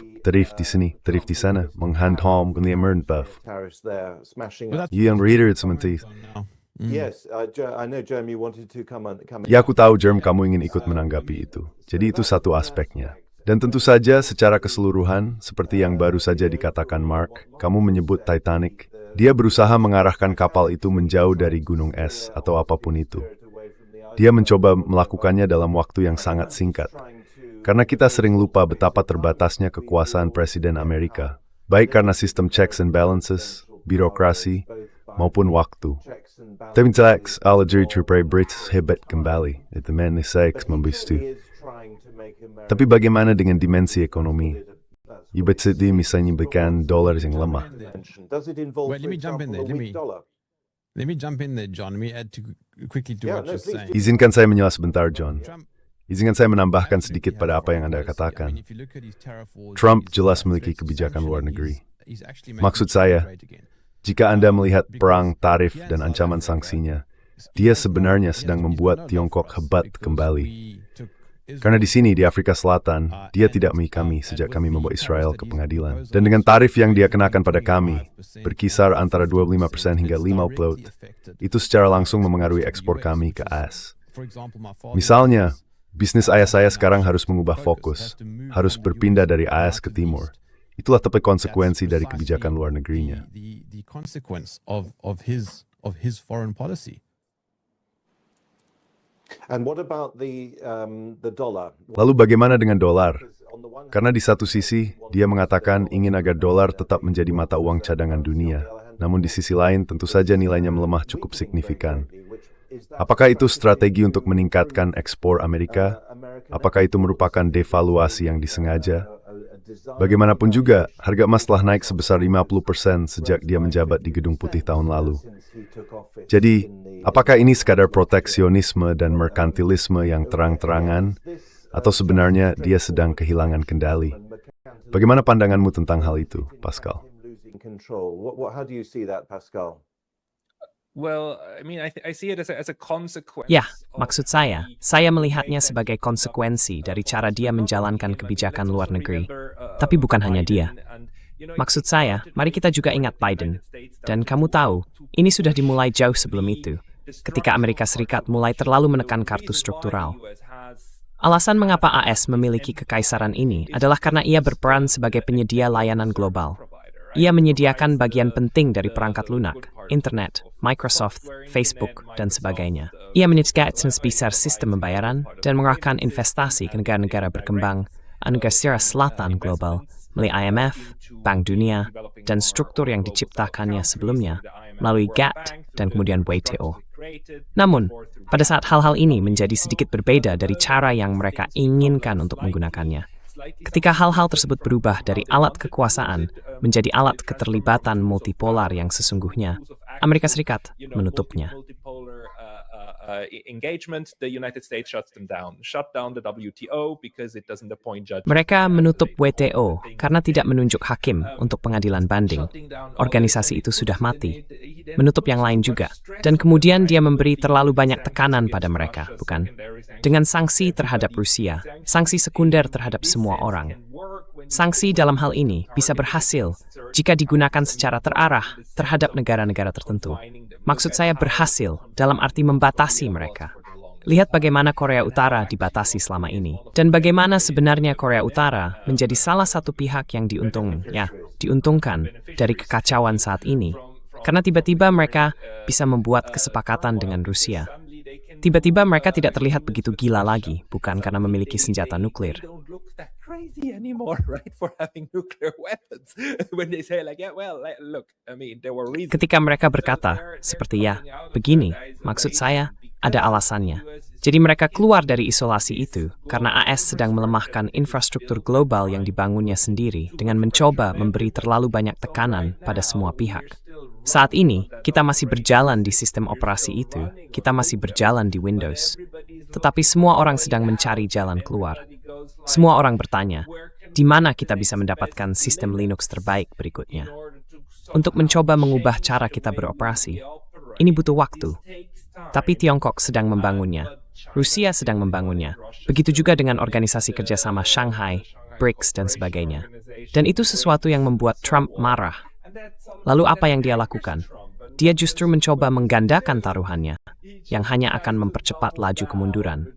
di sini, tarif di sana, menghantam penerimaan buff. Tariffs there, smashing But up. that's Yang reader sementara. Yes, I know, Jeremy, you wanted to come in. Ya aku tahu Jerm kamu ingin ikut menanggapi itu. Jadi itu satu aspeknya. Dan tentu saja secara keseluruhan, seperti yang baru saja dikatakan Mark, kamu menyebut Titanic. Dia berusaha mengarahkan kapal itu menjauh dari gunung es atau apapun itu. Dia mencoba melakukannya dalam waktu yang sangat singkat. Karena kita sering lupa betapa terbatasnya kekuasaan Presiden Amerika. Baik karena sistem checks and balances, birokrasi, maupun waktu. Tapi tax allergy trooper Brits hebat kembali. Itu manly sex membistu. Tapi bagaimana dengan dimensi ekonomi? Ibat sedih misalnya berikan dolar yang lemah. Does it involve, Wait, for let me jump in example, there. a weak dollar? Let me jump in there, John. Let me add quickly to Yeah, what no, you're please saying. Izinkan saya menyela sebentar, John. Trump Izinkan saya menambahkan sedikit pada apa yang Anda katakan. Trump jelas memiliki kebijakan luar negeri. Maksud saya, jika Anda melihat perang tarif dan ancaman sanksinya, dia sebenarnya sedang membuat Tiongkok hebat kembali. Karena di sini, di Afrika Selatan, dia tidak memiliki kami sejak kami membawa Israel ke pengadilan. Dan dengan tarif yang dia kenakan pada kami, berkisar antara 25% hingga 50%, itu secara langsung memengaruhi ekspor kami ke AS. Misalnya, bisnis ayah saya sekarang harus mengubah fokus, harus berpindah dari AS ke timur. Itulah tepi konsekuensi dari kebijakan luar negerinya. The consequence of his foreign policy. And what about the dollar? Lalu bagaimana dengan dolar? Karena di satu sisi, dia mengatakan ingin agar dolar tetap menjadi mata uang cadangan dunia. Namun di sisi lain, tentu saja nilainya melemah cukup signifikan. Apakah itu strategi untuk meningkatkan ekspor Amerika? Apakah itu merupakan devaluasi yang disengaja? Bagaimanapun juga, harga emas telah naik sebesar 50% sejak dia menjabat di Gedung Putih tahun lalu. Jadi, apakah ini sekadar proteksionisme dan merkantilisme yang terang-terangan, atau sebenarnya dia sedang kehilangan kendali? Bagaimana pandanganmu tentang hal itu, Pascal? How do you see that, Pascal? Well, I mean, I see it as a consequence. Ya, maksud saya melihatnya sebagai konsekuensi dari cara dia menjalankan kebijakan luar negeri. Tapi bukan hanya dia. Maksud saya, mari kita juga ingat Biden. Dan kamu tahu, ini sudah dimulai jauh sebelum itu, ketika Amerika Serikat mulai terlalu menekan kartu struktural. Alasan mengapa AS memiliki kekaisaran ini adalah karena ia berperan sebagai penyedia layanan global. Ia menyediakan bagian penting dari perangkat lunak, internet, Microsoft, Facebook, dan sebagainya. Ia menyediakan sebesar sistem pembayaran dan mengarahkan investasi ke negara-negara berkembang, negara selatan global, melalui IMF, Bank Dunia, dan struktur yang diciptakannya sebelumnya, melalui GATT dan kemudian WTO. Namun, pada saat hal-hal ini menjadi sedikit berbeda dari cara yang mereka inginkan untuk menggunakannya. Ketika hal-hal tersebut berubah dari alat kekuasaan menjadi alat keterlibatan multipolar yang sesungguhnya, Amerika Serikat menutupnya. Engagement, the United States shut down the WTO because it doesn't appoint judges. Mereka menutup WTO karena tidak menunjuk hakim untuk pengadilan banding. Organisasi itu sudah mati. Menutup yang lain juga. Dan kemudian dia memberi terlalu banyak tekanan pada mereka, bukan? Dengan sanksi terhadap Rusia, sanksi sekunder terhadap semua orang. Sanksi dalam hal ini bisa berhasil jika digunakan secara terarah terhadap negara-negara tertentu. Maksud saya berhasil dalam arti membatasi mereka. Lihat bagaimana Korea Utara dibatasi selama ini, dan bagaimana sebenarnya Korea Utara menjadi salah satu pihak yang diuntungkan dari kekacauan saat ini, karena tiba-tiba mereka bisa membuat kesepakatan dengan Rusia. Tiba-tiba mereka tidak terlihat begitu gila lagi, bukan karena memiliki senjata nuklir. Crazy anymore, right? For having nuclear weapons. When they say like, yeah, well, look, I mean, there were reasons. Ketika mereka berkata, seperti ya, begini, maksud saya, ada alasannya. Jadi mereka keluar dari isolasi itu karena AS sedang melemahkan infrastruktur global yang dibangunnya sendiri dengan mencoba memberi terlalu banyak tekanan pada semua pihak. Saat ini, kita masih berjalan di sistem operasi itu, kita masih berjalan di Windows. Tetapi semua orang sedang mencari jalan keluar. Semua orang bertanya, di mana kita bisa mendapatkan sistem Linux terbaik berikutnya? Untuk mencoba mengubah cara kita beroperasi, ini butuh waktu. Tapi Tiongkok sedang membangunnya, Rusia sedang membangunnya. Begitu juga dengan organisasi kerjasama Shanghai, BRICS, dan sebagainya. Dan itu sesuatu yang membuat Trump marah. Lalu apa yang dia lakukan? Dia justru mencoba menggandakan taruhannya, yang hanya akan mempercepat laju kemunduran.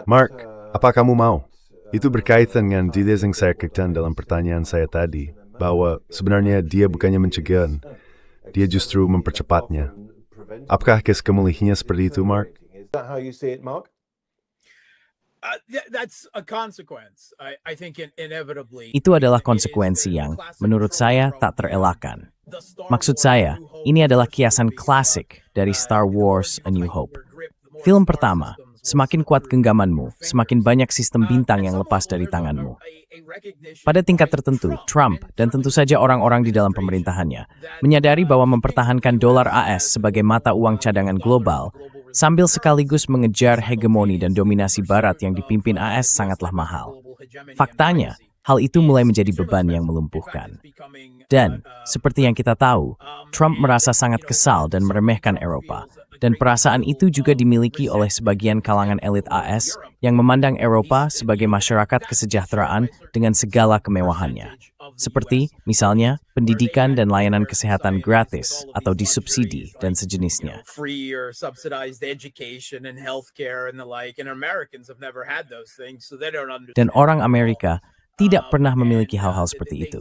Mark, apa kamu mau? Itu berkaitan dengan detail yang saya katakan dalam pertanyaan saya tadi, bahwa sebenarnya dia bukannya mencegah, dia justru mempercepatnya. Apakah kamu melihatnya seperti itu, Mark? Is that how you see it, Mark? That's a consequence. I think inevitably. Itu adalah konsekuensi yang, menurut saya, tak terelakkan. Maksud saya, ini adalah kiasan klasik dari Star Wars A New Hope. Film pertama, semakin kuat genggamanmu, semakin banyak sistem bintang yang lepas dari tanganmu. Pada tingkat tertentu, Trump dan tentu saja orang-orang di dalam pemerintahannya menyadari bahwa mempertahankan dolar AS sebagai mata uang cadangan global sambil sekaligus mengejar hegemoni dan dominasi Barat yang dipimpin AS sangatlah mahal. Faktanya, hal itu mulai menjadi beban yang melumpuhkan. Dan, seperti yang kita tahu, Trump merasa sangat kesal dan meremehkan Eropa. Dan perasaan itu juga dimiliki oleh sebagian kalangan elit AS yang memandang Eropa sebagai masyarakat kesejahteraan dengan segala kemewahannya. Seperti, misalnya, pendidikan dan layanan kesehatan gratis atau disubsidi dan sejenisnya. Dan orang Amerika tidak pernah memiliki hal-hal seperti itu.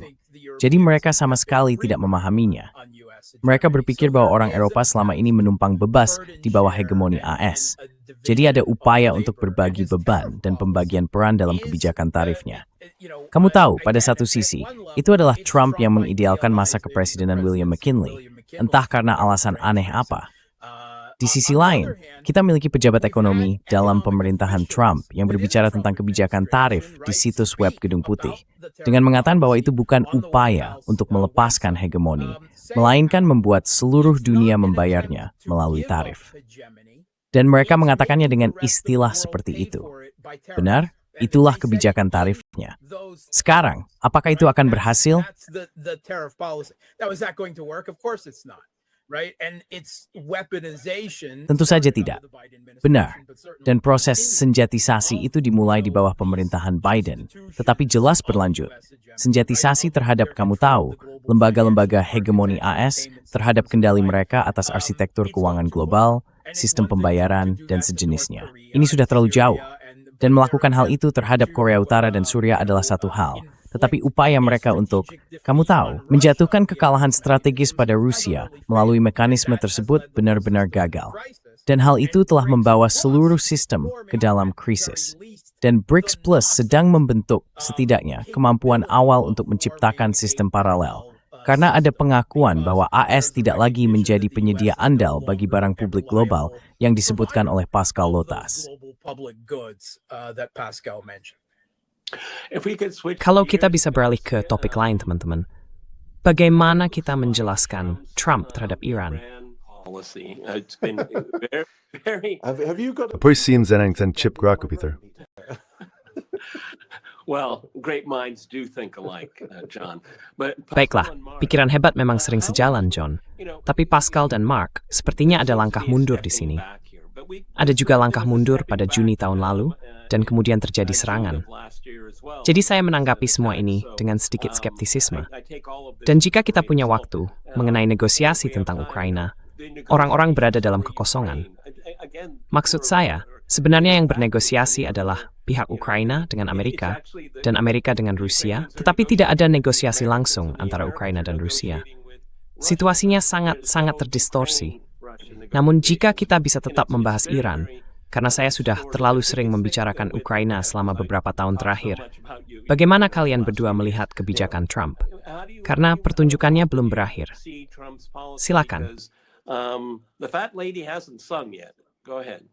Jadi mereka sama sekali tidak memahaminya. Mereka berpikir bahwa orang Eropa selama ini menumpang bebas di bawah hegemoni AS. Jadi ada upaya untuk berbagi beban dan pembagian peran dalam kebijakan tarifnya. Kamu tahu, pada satu sisi, itu adalah Trump yang mengidealkan masa kepresidenan William McKinley, entah karena alasan aneh apa. Di sisi lain, kita memiliki pejabat ekonomi dalam pemerintahan Trump yang berbicara tentang kebijakan tarif di situs web Gedung Putih, dengan mengatakan bahwa itu bukan upaya untuk melepaskan hegemoni, melainkan membuat seluruh dunia membayarnya melalui tarif. Dan mereka mengatakannya dengan istilah seperti itu. Benar, itulah kebijakan tarifnya. Sekarang, apakah itu akan berhasil? Tentu saja tidak. Benar. Dan proses senjatisasi itu dimulai di bawah pemerintahan Biden, tetapi jelas berlanjut. Senjatisasi terhadap, kamu tahu, lembaga-lembaga hegemoni AS terhadap kendali mereka atas arsitektur keuangan global, sistem pembayaran, dan sejenisnya. Ini sudah terlalu jauh. Dan melakukan hal itu terhadap Korea Utara dan Suriah adalah satu hal. Tetapi upaya mereka untuk, kamu tahu, menjatuhkan kekalahan strategis pada Rusia melalui mekanisme tersebut benar-benar gagal. Dan hal itu telah membawa seluruh sistem ke dalam krisis. Dan BRICS Plus sedang membentuk, setidaknya, kemampuan awal untuk menciptakan sistem paralel. Karena ada pengakuan bahwa AS tidak lagi menjadi penyedia andal bagi barang publik global yang disebutkan oleh Pascal Lotas. Kalau kita bisa beralih ke topik lain, teman-teman. Bagaimana kita menjelaskan Trump terhadap Iran? Have you got Apa sim zanang chip aku, Peter? Well, great minds do think alike, John. But Baiklah, pikiran hebat memang sering sejalan, John. Tapi Pascal dan Mark sepertinya ada langkah mundur di sini. Ada juga langkah mundur pada Juni tahun lalu, dan kemudian terjadi serangan. Jadi saya menanggapi semua ini dengan sedikit skeptisisme. Dan jika kita punya waktu mengenai negosiasi tentang Ukraina, orang-orang berada dalam kekosongan. Maksud saya, sebenarnya yang bernegosiasi adalah pihak Ukraina dengan Amerika dan Amerika dengan Rusia, tetapi tidak ada negosiasi langsung antara Ukraina dan Rusia. Situasinya sangat terdistorsi. Namun jika kita bisa tetap membahas Iran, karena saya sudah terlalu sering membicarakan Ukraina selama beberapa tahun terakhir, bagaimana kalian berdua melihat kebijakan Trump? Karena pertunjukannya belum berakhir. Silakan. The fat lady hasn't sung yet. Go ahead.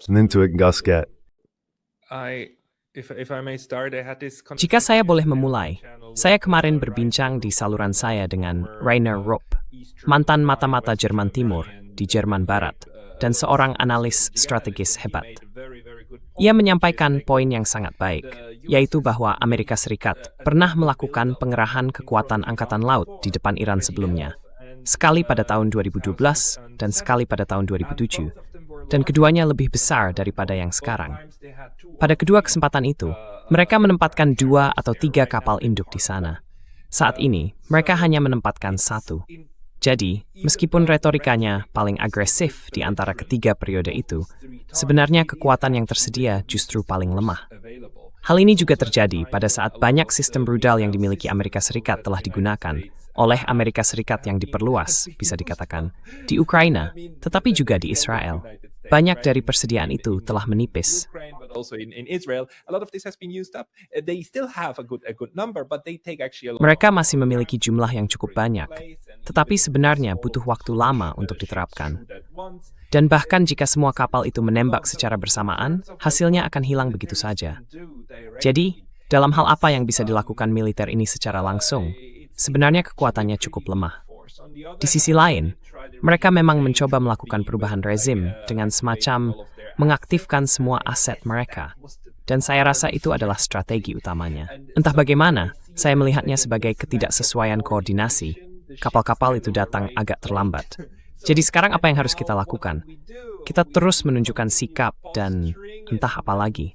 Nintuik Gasket. Jika saya boleh memulai, saya kemarin berbincang di saluran saya dengan Rainer Rupp, mantan mata-mata Jerman Timur di Jerman Barat, dan seorang analis strategis hebat. Ia menyampaikan poin yang sangat baik, yaitu bahwa Amerika Serikat pernah melakukan pengerahan kekuatan angkatan laut di depan Iran sebelumnya, sekali pada tahun 2012 dan sekali pada tahun 2007, dan keduanya lebih besar daripada yang sekarang. Pada kedua kesempatan itu, mereka menempatkan 2 atau 3 kapal induk di sana. Saat ini, mereka hanya menempatkan 1. Jadi, meskipun retorikanya paling agresif di antara ketiga periode itu, sebenarnya kekuatan yang tersedia justru paling lemah. Hal ini juga terjadi pada saat banyak sistem rudal yang dimiliki Amerika Serikat telah digunakan oleh Amerika Serikat yang diperluas, bisa dikatakan, di Ukraina, tetapi juga di Israel. Banyak dari persediaan itu telah menipis. Mereka masih memiliki jumlah yang cukup banyak, tetapi sebenarnya butuh waktu lama untuk diterapkan. Dan bahkan jika semua kapal itu menembak secara bersamaan, hasilnya akan hilang begitu saja. Jadi, dalam hal apa yang bisa dilakukan militer ini secara langsung, sebenarnya kekuatannya cukup lemah. Di sisi lain, mereka memang mencoba melakukan perubahan rezim dengan semacam mengaktifkan semua aset mereka. Dan saya rasa itu adalah strategi utamanya. Entah bagaimana, saya melihatnya sebagai ketidaksesuaian koordinasi. Kapal-kapal itu datang agak terlambat. Jadi sekarang apa yang harus kita lakukan? Kita terus menunjukkan sikap dan entah apa lagi.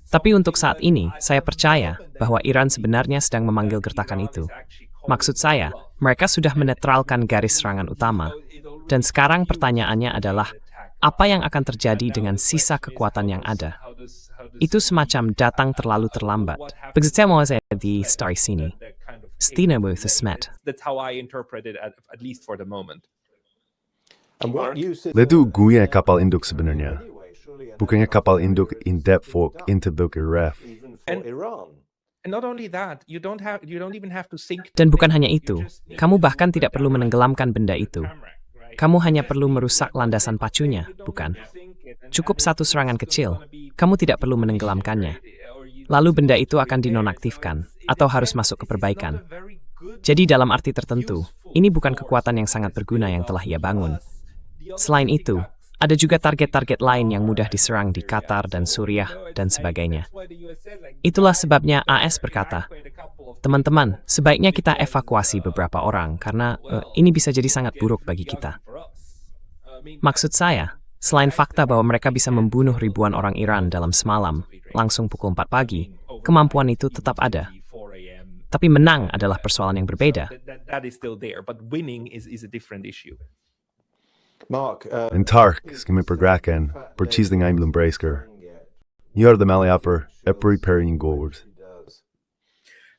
Tapi untuk saat ini, saya percaya bahwa Iran sebenarnya sedang memanggil gertakan itu. Maksud saya, mereka sudah menetralkan garis serangan utama. Dan sekarang pertanyaannya adalah, apa yang akan terjadi dengan sisa kekuatan yang ada? Itu semacam datang terlalu terlambat. Begitu saya mau di story sini. Stina with a smet. Itu gue kapal induk sebenarnya. Bukannya kapal induk in-depth fork into Bukir Ref. Dan bukan hanya itu, kamu bahkan tidak perlu menenggelamkan benda itu. Kamu hanya perlu merusak landasan pacunya, bukan? Cukup satu serangan kecil, kamu tidak perlu menenggelamkannya. Lalu benda itu akan dinonaktifkan, atau harus masuk ke perbaikan. Jadi dalam arti tertentu, ini bukan kekuatan yang sangat berguna yang telah ia bangun. Selain itu, ada juga target-target lain yang mudah diserang di Qatar dan Suriah dan sebagainya. Itulah sebabnya AS berkata, teman-teman, sebaiknya kita evakuasi beberapa orang karena ini bisa jadi sangat buruk bagi kita. Maksud saya, selain fakta bahwa mereka bisa membunuh ribuan orang Iran dalam semalam, langsung pukul 4 pagi, kemampuan itu tetap ada. Tapi menang adalah persoalan yang berbeda. En Tark, skimmy pergerakan, percising belum breasker. You're the maliaper, epri perin gold.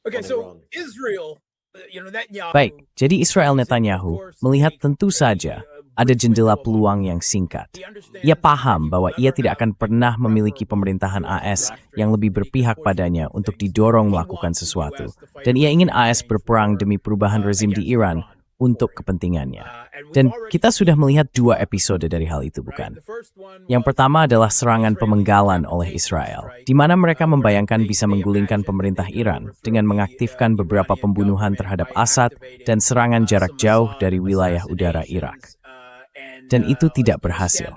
Okay, so Israel, Netanyahu. Baik, jadi Israel Netanyahu melihat tentu saja ada jendela peluang yang singkat. Ia paham bahwa ia tidak akan pernah memiliki pemerintahan AS yang lebih berpihak padanya untuk didorong melakukan sesuatu. Dan ia ingin AS berperang demi perubahan rezim di Iran untuk kepentingannya. Dan kita sudah melihat 2 episode dari hal itu, bukan? Yang pertama adalah serangan pemenggalan oleh Israel, di mana mereka membayangkan bisa menggulingkan pemerintah Iran dengan mengaktifkan beberapa pembunuhan terhadap Assad dan serangan jarak jauh dari wilayah udara Irak. Dan itu tidak berhasil.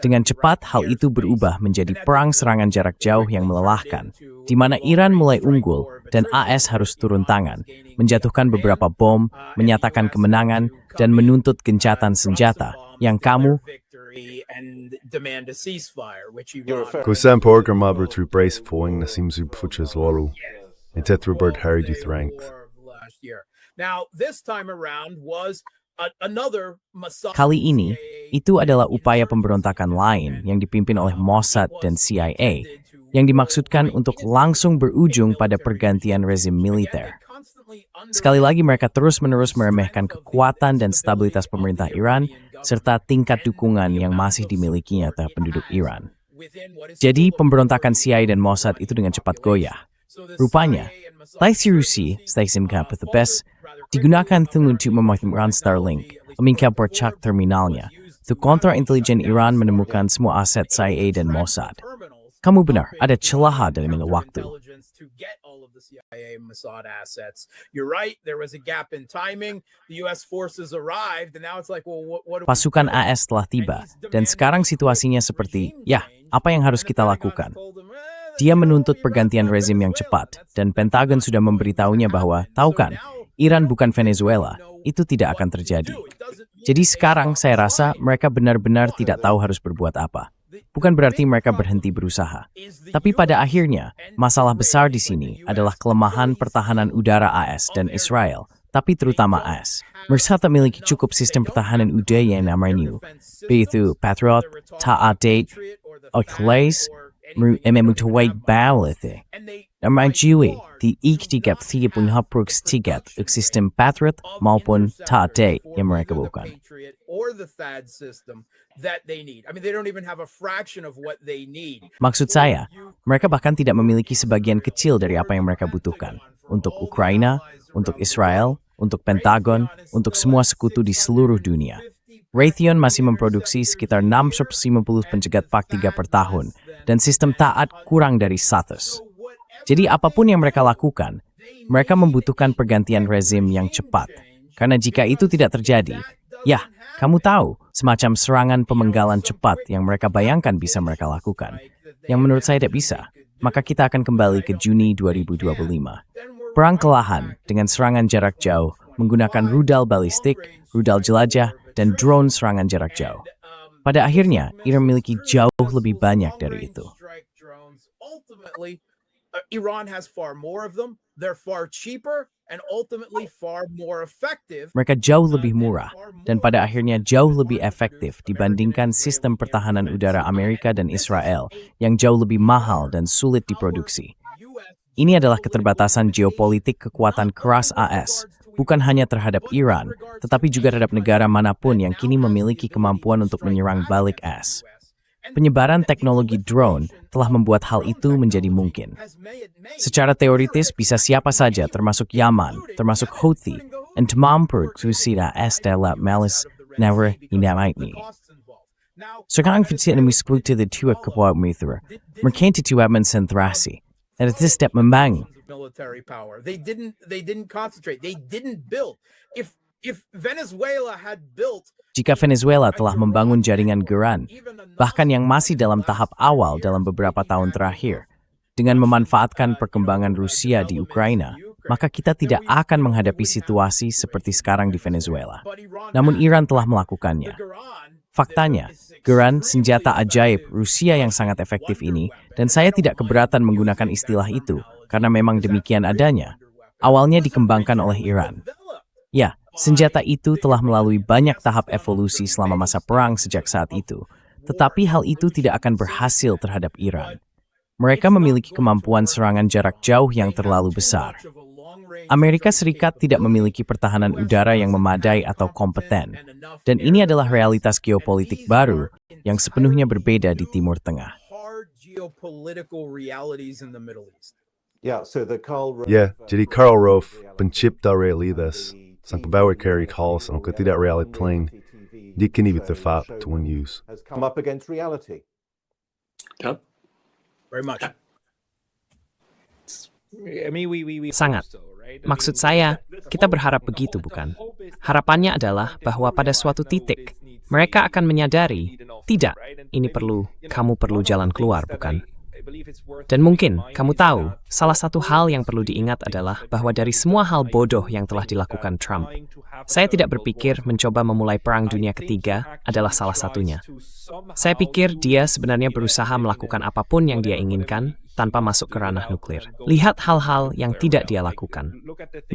Dengan cepat, hal itu berubah menjadi perang serangan jarak jauh yang melelahkan, di mana Iran mulai unggul dan AS harus turun tangan, menjatuhkan beberapa bom, menyatakan kemenangan, dan menuntut gencatan senjata yang kamu and demand a ceasefire, which You're Iran. referring- Kusam program through praise foing na simsu fuchas waru. Intet Robert Harry du strength. Last year. Now, this time around was another Mossad. Kali ini, itu adalah upaya pemberontakan lain yang dipimpin oleh Mossad dan CIA yang dimaksudkan untuk langsung berujung pada pergantian rezim militer. Sekali lagi mereka terus-menerus meremehkan kekuatan dan stabilitas pemerintah Iran serta tingkat dukungan yang masih dimilikinya terhadap penduduk Iran. Jadi pemberontakan CIA dan Mossad itu dengan cepat goyah. Rupanya, Taisi Rusi, Staisim Kapithebes, digunakan untuk mematikan Starlink, memingkap percak terminalnya. Untuk kontra-intelijen Iran menemukan semua aset CIA dan Mossad. Kamu benar, ada celah dalam waktu. Mossad assets. You're right, there was a gap in timing. The US forces arrived and now it's like, well, what do we Pasukan do? AS telah tiba, dan sekarang situasinya seperti, ya, apa yang harus kita lakukan? Dia menuntut pergantian rezim yang cepat, dan Pentagon sudah memberitahunya bahwa, tahu kan, Iran bukan Venezuela, itu tidak akan terjadi. Jadi sekarang saya rasa mereka benar-benar tidak tahu harus berbuat apa. Bukan berarti mereka berhenti berusaha. Tapi pada akhirnya, masalah besar di sini adalah kelemahan pertahanan udara AS dan Israel, tapi terutama AS. Mereka tak memiliki cukup sistem pertahanan udara yang namanya, yaitu Patriot, Ta'adat, Oculus, memutawai bawah itu. Namun juga, di iktigap 3.3 sistem Patriot maupun Ta'adat yang mereka bukan. Or the THAAD system that they need. I mean, they don't even have a fraction of what they need. Maksud saya, mereka bahkan tidak memiliki sebagian kecil dari apa yang mereka butuhkan. Untuk Ukraina, untuk Israel, untuk Pentagon, untuk semua sekutu di seluruh dunia. Raytheon masih memproduksi sekitar 650 pencegat Pak 3 per tahun, dan sistem taat kurang dari 100. Jadi apapun yang mereka lakukan, mereka membutuhkan pergantian rezim yang cepat. Karena jika itu tidak terjadi, ya, kamu tahu, semacam serangan pemenggalan cepat yang mereka bayangkan bisa mereka lakukan. Yang menurut saya tidak bisa, maka kita akan kembali ke Juni 2025. Perang kelahan dengan serangan jarak jauh menggunakan rudal balistik, rudal jelajah, dan drone serangan jarak jauh. Pada akhirnya, Iran memiliki jauh lebih banyak dari itu. Iran has far more of them. They're far cheaper and ultimately far more effective. Mereka jauh lebih murah dan pada akhirnya jauh lebih efektif dibandingkan sistem pertahanan udara Amerika dan Israel yang jauh lebih mahal dan sulit diproduksi. Ini adalah keterbatasan geopolitik kekuatan keras AS, bukan hanya terhadap Iran, tetapi juga terhadap negara manapun yang kini memiliki kemampuan untuk menyerang balik AS. Penyebaran teknologi drone telah membuat hal itu menjadi mungkin. Secara teoritis bisa siapa saja termasuk Yaman, termasuk Houthi, dan memproduksi AS dalam malis never ini. Sekarang visi ini mengikuti dua kepala militer, mereka tidak mensentrasi, dan itu step membangun. Military power. They didn't concentrate. They didn't build. If Venezuela had built, jika Venezuela telah membangun jaringan GERAN, bahkan yang masih dalam tahap awal dalam beberapa tahun terakhir, dengan memanfaatkan perkembangan Rusia di Ukraina, maka kita tidak akan menghadapi situasi seperti sekarang di Venezuela. Namun Iran telah melakukannya. Faktanya, GERAN, senjata ajaib Rusia yang sangat efektif ini, dan saya tidak keberatan menggunakan istilah itu, karena memang demikian adanya, awalnya dikembangkan oleh Iran. Ya, senjata itu telah melalui banyak tahap evolusi selama masa perang sejak saat itu, tetapi hal itu tidak akan berhasil terhadap Iran. Mereka memiliki kemampuan serangan jarak jauh yang terlalu besar. Amerika Serikat tidak memiliki pertahanan udara yang memadai atau kompeten, dan ini adalah realitas geopolitik baru yang sepenuhnya berbeda di Timur Tengah. Ya, jadi Karl Rove, pencipta realitas, sang pembawa Carrie Halls, ang ketidakrealit plain, di kini bertepat tuan use. Has come up against reality. Yep. very much. Sangat. Maksud saya, kita berharap begitu, bukan? Harapannya adalah bahwa pada suatu titik, mereka akan menyadari, tidak, ini perlu, kamu perlu jalan keluar, bukan? Dan mungkin kamu tahu, salah satu hal yang perlu diingat adalah bahwa dari semua hal bodoh yang telah dilakukan Trump, saya tidak berpikir mencoba memulai Perang Dunia Ketiga adalah salah satunya. Saya pikir dia sebenarnya berusaha melakukan apapun yang dia inginkan tanpa masuk ke ranah nuklir. Lihat hal-hal yang tidak dia lakukan.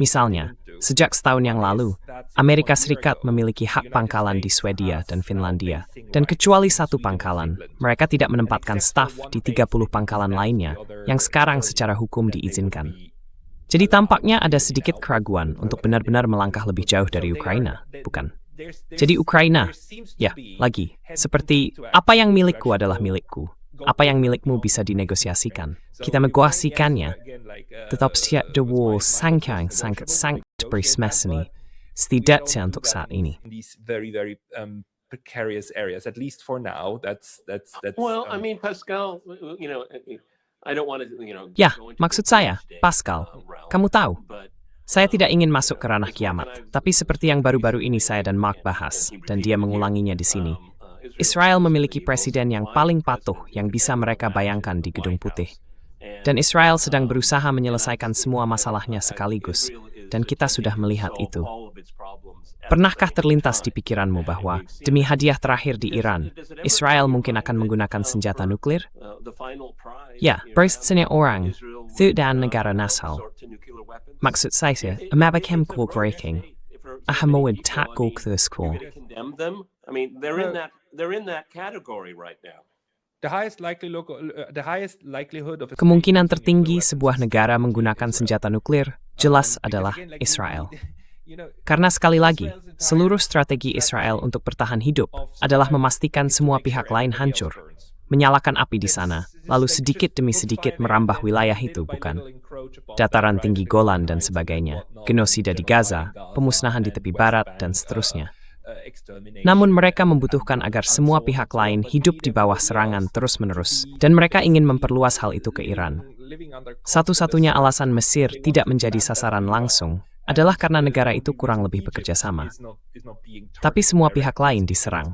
Misalnya, sejak setahun yang lalu, Amerika Serikat memiliki hak pangkalan di Swedia dan Finlandia. Dan kecuali satu pangkalan, mereka tidak menempatkan staf di 30 pangkalan lainnya yang sekarang secara hukum diizinkan. Jadi tampaknya ada sedikit keraguan untuk benar-benar melangkah lebih jauh dari Ukraina, bukan? Jadi Ukraina, ya, lagi, seperti apa yang milikku adalah milikku. Apa yang milikmu bisa dinegosiasikan. Kita negosiasikannya. Tetapi the war sangat berismesini. Setidaknya untuk saat ini. Precarious areas, at least for now. That's. Well, I mean, Pascal, you know, I don't want to, you know. Ya, maksud saya, Pascal, kamu tahu, saya tidak ingin masuk ke ranah kiamat, tapi seperti yang baru-baru ini saya dan Mark bahas, dan dia mengulanginya di sini. Israel memiliki presiden yang paling patuh yang bisa mereka bayangkan di Gedung Putih. Dan Israel sedang berusaha menyelesaikan semua masalahnya sekaligus, dan kita sudah melihat itu. Pernahkah terlintas di pikiranmu bahwa demi hadiah terakhir di Iran, Israel mungkin akan menggunakan senjata nuklir? Ya, bersenya orang, dan negara nasal. Maksud saya, amabakem breaking. Ahamawid tak gulkthuskur. I mean, they're in that category right now. The highest likelihood of Kemungkinan tertinggi sebuah negara menggunakan senjata nuklir jelas adalah Israel. Karena sekali lagi, seluruh strategi Israel untuk bertahan hidup adalah memastikan semua pihak lain hancur, menyalakan api di sana, lalu sedikit demi sedikit merambah wilayah itu, bukan? Dataran tinggi Golan dan sebagainya, genosida di Gaza, pemusnahan di tepi barat, dan seterusnya. Namun mereka membutuhkan agar semua pihak lain hidup di bawah serangan terus-menerus, dan mereka ingin memperluas hal itu ke Iran. Satu-satunya alasan Mesir tidak menjadi sasaran langsung adalah karena negara itu kurang lebih bekerja sama. Tapi semua pihak lain diserang.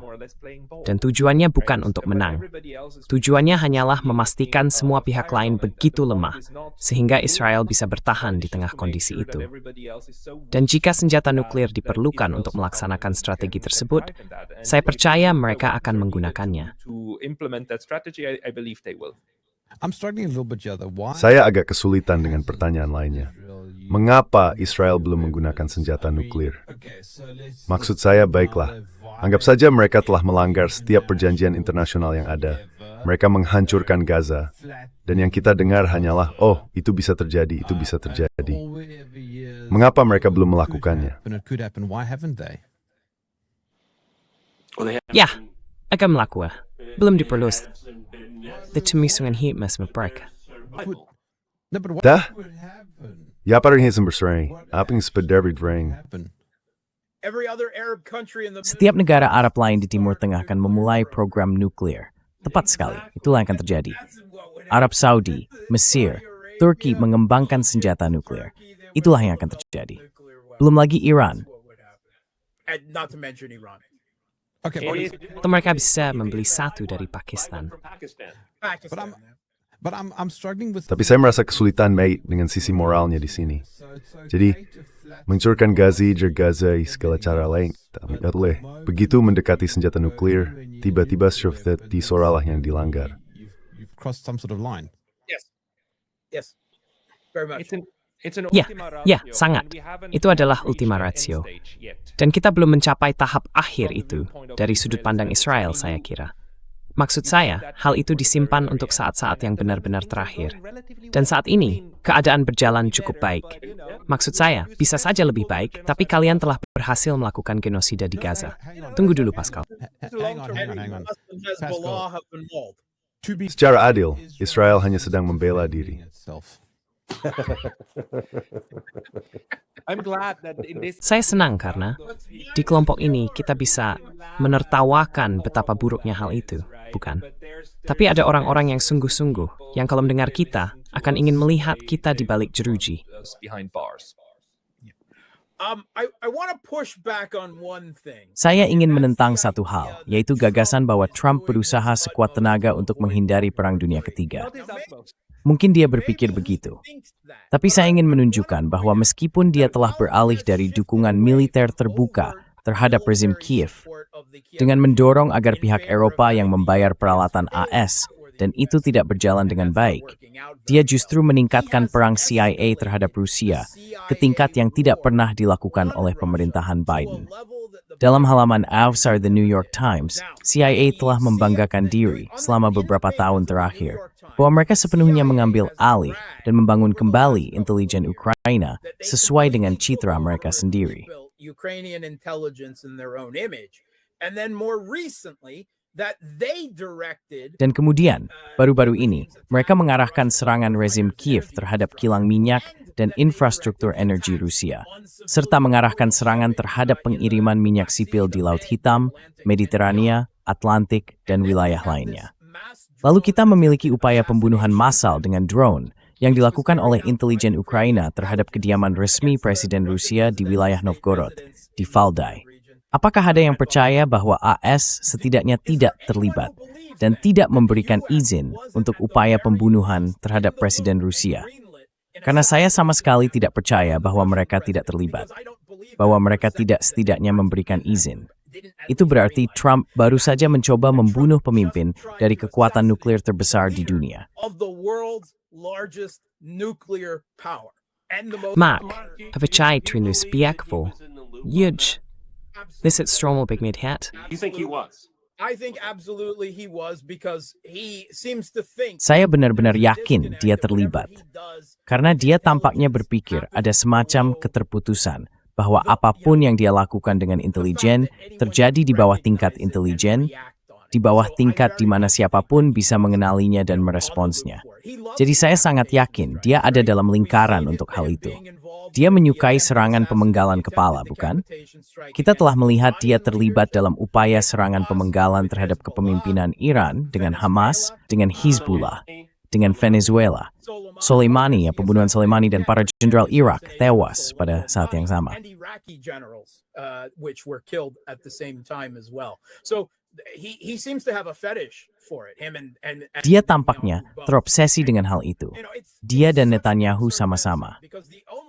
Dan tujuannya bukan untuk menang. Tujuannya hanyalah memastikan semua pihak lain begitu lemah, sehingga Israel bisa bertahan di tengah kondisi itu. Dan jika senjata nuklir diperlukan untuk melaksanakan strategi tersebut, saya percaya mereka akan menggunakannya. Saya agak kesulitan dengan pertanyaan lainnya. Mengapa Israel belum menggunakan senjata nuklir? Maksud saya, baiklah, anggap saja mereka telah melanggar setiap perjanjian internasional yang ada. Mereka menghancurkan Gaza. Dan yang kita dengar hanyalah, oh, itu bisa terjadi, itu bisa terjadi. Mengapa mereka belum melakukannya? Ya, akan melakukan. Belum diperluas. Dicemisungan hikmas mereka. Dah? Ya parang yang bersering, apa yang sepedari dreng. Setiap negara Arab lain di Timur Tengah akan memulai program nuklir. Tepat sekali, itulah yang akan terjadi. Arab Saudi, Mesir, Turki mengembangkan senjata nuklir. Itulah yang akan terjadi. Belum lagi Iran. Atau mereka bisa membeli satu dari Pakistan. Tapi saya merasa kesulitan, mate, dengan sisi moralnya di sini. Jadi, mencurkan Gazi, Gaza, segala cara lain. Begitu mendekati senjata nuklir, tiba-tiba syuftat di soralah yang dilanggar. Ya, sangat. Itu adalah ultima ratio. Dan kita belum mencapai tahap akhir itu dari sudut pandang Israel, saya kira. Maksud saya, hal itu disimpan untuk saat-saat yang benar-benar terakhir. Dan saat ini, keadaan berjalan cukup baik. Maksud saya, bisa saja lebih baik, tapi kalian telah berhasil melakukan genosida di Gaza. Tunggu dulu, Pascal. Secara adil, Israel hanya sedang membela diri. Saya senang karena di kelompok ini kita bisa menertawakan betapa buruknya hal itu, bukan? Tapi ada orang-orang yang sungguh-sungguh, yang kalau mendengar kita, akan ingin melihat kita di balik jeruji. I want to push back on one thing. Saya ingin menentang satu hal, yaitu gagasan bahwa Trump berusaha sekuat tenaga untuk menghindari Perang Dunia Ketiga. Mungkin dia berpikir begitu. Tapi saya ingin menunjukkan bahwa meskipun dia telah beralih dari dukungan militer terbuka terhadap rezim Kiev, dengan mendorong agar pihak Eropa yang membayar peralatan AS, dan itu tidak berjalan dengan baik, dia justru meningkatkan perang CIA terhadap Rusia ke tingkat yang tidak pernah dilakukan oleh pemerintahan Biden. Dalam halaman Avsar The New York Times, CIA telah membanggakan diri selama beberapa tahun terakhir bahwa mereka sepenuhnya mengambil alih dan membangun kembali intelijen Ukraina sesuai dengan citra mereka sendiri. Ukrainian intelligence in their own image. And then more recently, that they directed. Dan kemudian, baru-baru ini, mereka mengarahkan serangan rezim Kiev terhadap kilang minyak dan infrastruktur energi Rusia, serta mengarahkan serangan terhadap pengiriman minyak sipil di Laut Hitam, Mediterania, Atlantik, dan wilayah lainnya. Lalu kita memiliki upaya pembunuhan massal dengan drone yang dilakukan oleh intelijen Ukraina terhadap kediaman resmi Presiden Rusia di wilayah Novgorod, di Valdai. Apakah ada yang percaya bahwa AS setidaknya tidak terlibat dan tidak memberikan izin untuk upaya pembunuhan terhadap Presiden Rusia? Karena saya sama sekali tidak percaya bahwa mereka tidak terlibat, bahwa mereka tidak setidaknya memberikan izin. Itu berarti Trump baru saja mencoba membunuh pemimpin dari kekuatan nuklir terbesar di dunia. Mark, отвечай Trinu Spiakvo. Yuj. This is Stromal Big Mid Hat. You think he was? I think absolutely he was because he seems to think. Saya benar-benar yakin dia terlibat. Karena dia tampaknya berpikir ada semacam keterputusan bahwa apapun yang dia lakukan dengan intelijen terjadi di bawah tingkat intelijen, di bawah tingkat di mana siapapun bisa mengenalinya dan meresponsnya. Jadi saya sangat yakin dia ada dalam lingkaran untuk hal itu. Dia menyukai serangan pemenggalan kepala, bukan? Kita telah melihat dia terlibat dalam upaya serangan pemenggalan terhadap kepemimpinan Iran dengan Hamas, dengan Hizbullah, dengan Venezuela. Soleimani, pembunuhan Soleimani dan para jenderal Irak tewas pada saat yang sama. He seems to have a fetish for it. Dia tampaknya terobsesi dengan hal itu. Dia dan Netanyahu sama-sama.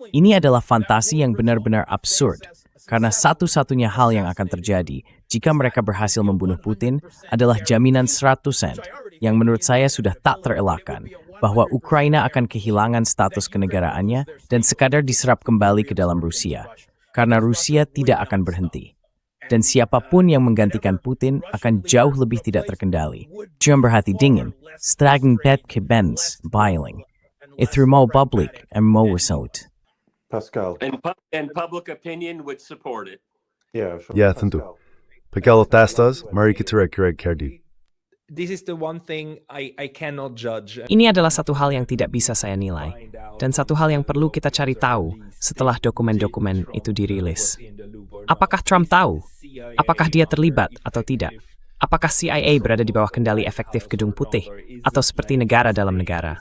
Ini adalah fantasi yang benar-benar absurd, karena satu-satunya hal yang akan terjadi jika mereka berhasil membunuh Putin adalah jaminan 100% yang menurut saya sudah tak terelakkan, bahwa Ukraina akan kehilangan status kenegaraannya dan sekadar diserap kembali ke dalam Rusia, karena Rusia tidak akan berhenti. Dan siapapun yang menggantikan Putin akan jauh lebih tidak terkendali. Cuma berhati dingin, stragen pet kebens, biling. Itu mau publik en mau wasot. Pascal. And public opinion would support it. Yeah, sure. Ya, tentu. Pekalo tastas, mari kita rek-rek kerdi. This is the one thing I cannot judge. Ini adalah satu hal yang tidak bisa saya nilai, dan satu hal yang perlu kita cari tahu setelah dokumen-dokumen itu dirilis. Apakah Trump tahu? Apakah dia terlibat atau tidak? Apakah CIA berada di bawah kendali efektif Gedung Putih, atau seperti negara dalam negara?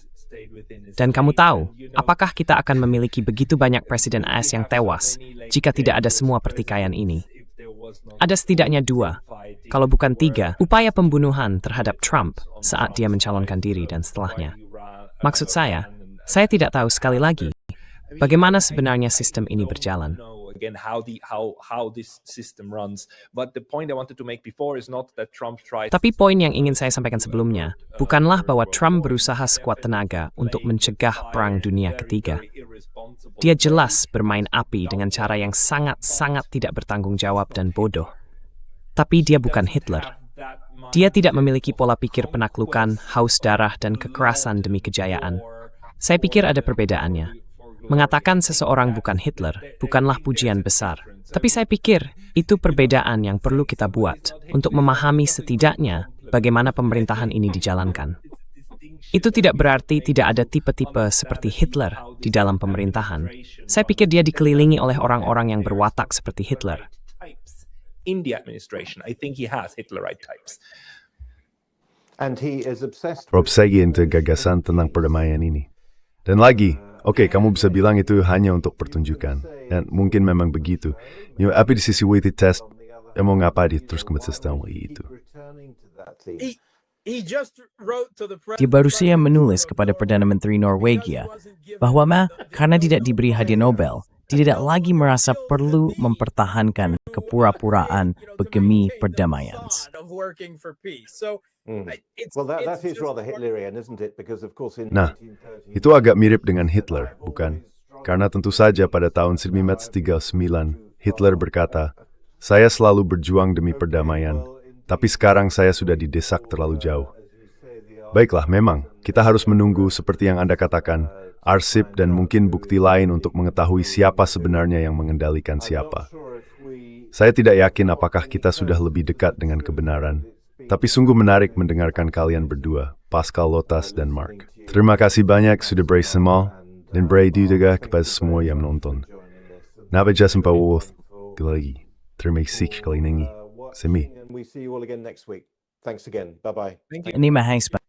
Dan kamu tahu, apakah kita akan memiliki begitu banyak Presiden AS yang tewas jika tidak ada semua pertikaian ini? Ada setidaknya 2, kalau bukan 3, upaya pembunuhan terhadap Trump saat dia mencalonkan diri dan setelahnya. Maksud saya tidak tahu sekali lagi bagaimana sebenarnya sistem ini berjalan. Again, how this system runs. But the point I wanted to make before is not that Trump tried. Tapi poin yang ingin saya sampaikan sebelumnya bukanlah bahwa Trump berusaha sekuat tenaga untuk mencegah Perang Dunia Ketiga. Dia jelas bermain api dengan cara yang sangat-sangat tidak bertanggung jawab dan bodoh. Tapi dia bukan Hitler. Dia tidak memiliki pola pikir penaklukan, haus darah, dan kekerasan demi kejayaan. Saya pikir ada perbedaannya. Mengatakan seseorang bukan Hitler bukanlah pujian besar. Tapi saya pikir itu perbedaan yang perlu kita buat untuk memahami setidaknya bagaimana pemerintahan ini dijalankan. Itu tidak berarti tidak ada tipe-tipe seperti Hitler di dalam pemerintahan. Saya pikir dia dikelilingi oleh orang-orang yang berwatak seperti Hitler. In the administration, I think he has Hitlerite types. And he is obsessed with Terobsesi into gagasan tentang perdamaian ini. Dan lagi, Oke, kamu bisa bilang itu hanya untuk pertunjukan. Dan mungkin memang begitu. Tapi di sisi weighted test, mau ngapa dia terus kembali sistem itu? He just wrote to the Dia baru saja menulis kepada Perdana Menteri Norwegia bahwa karena tidak diberi hadiah Nobel, dia tidak lagi merasa perlu mempertahankan kepura-puraan begemi perdamaian. Well, that is rather Hitlerian, isn't it? Because of course in Nah, 1930s, itu agak mirip dengan Hitler, bukan? Karena tentu saja pada tahun 1939, Hitler berkata, "Saya selalu berjuang demi perdamaian, tapi sekarang saya sudah didesak terlalu jauh." Baiklah, memang, kita harus menunggu seperti yang Anda katakan, arsip dan mungkin bukti lain untuk mengetahui siapa sebenarnya yang mengendalikan siapa. Saya tidak yakin apakah kita sudah lebih dekat dengan kebenaran, tapi sungguh menarik mendengarkan kalian berdua, Pascal Lotas dan Mark. Terima kasih banyak sudah bersama, dan beri juga kepada semua yang menonton. Napa jumpa lagi. Terima kasih sekali lagi. Semi. we see you all again next week. Thanks again. Bye bye. Ini mahasiswa.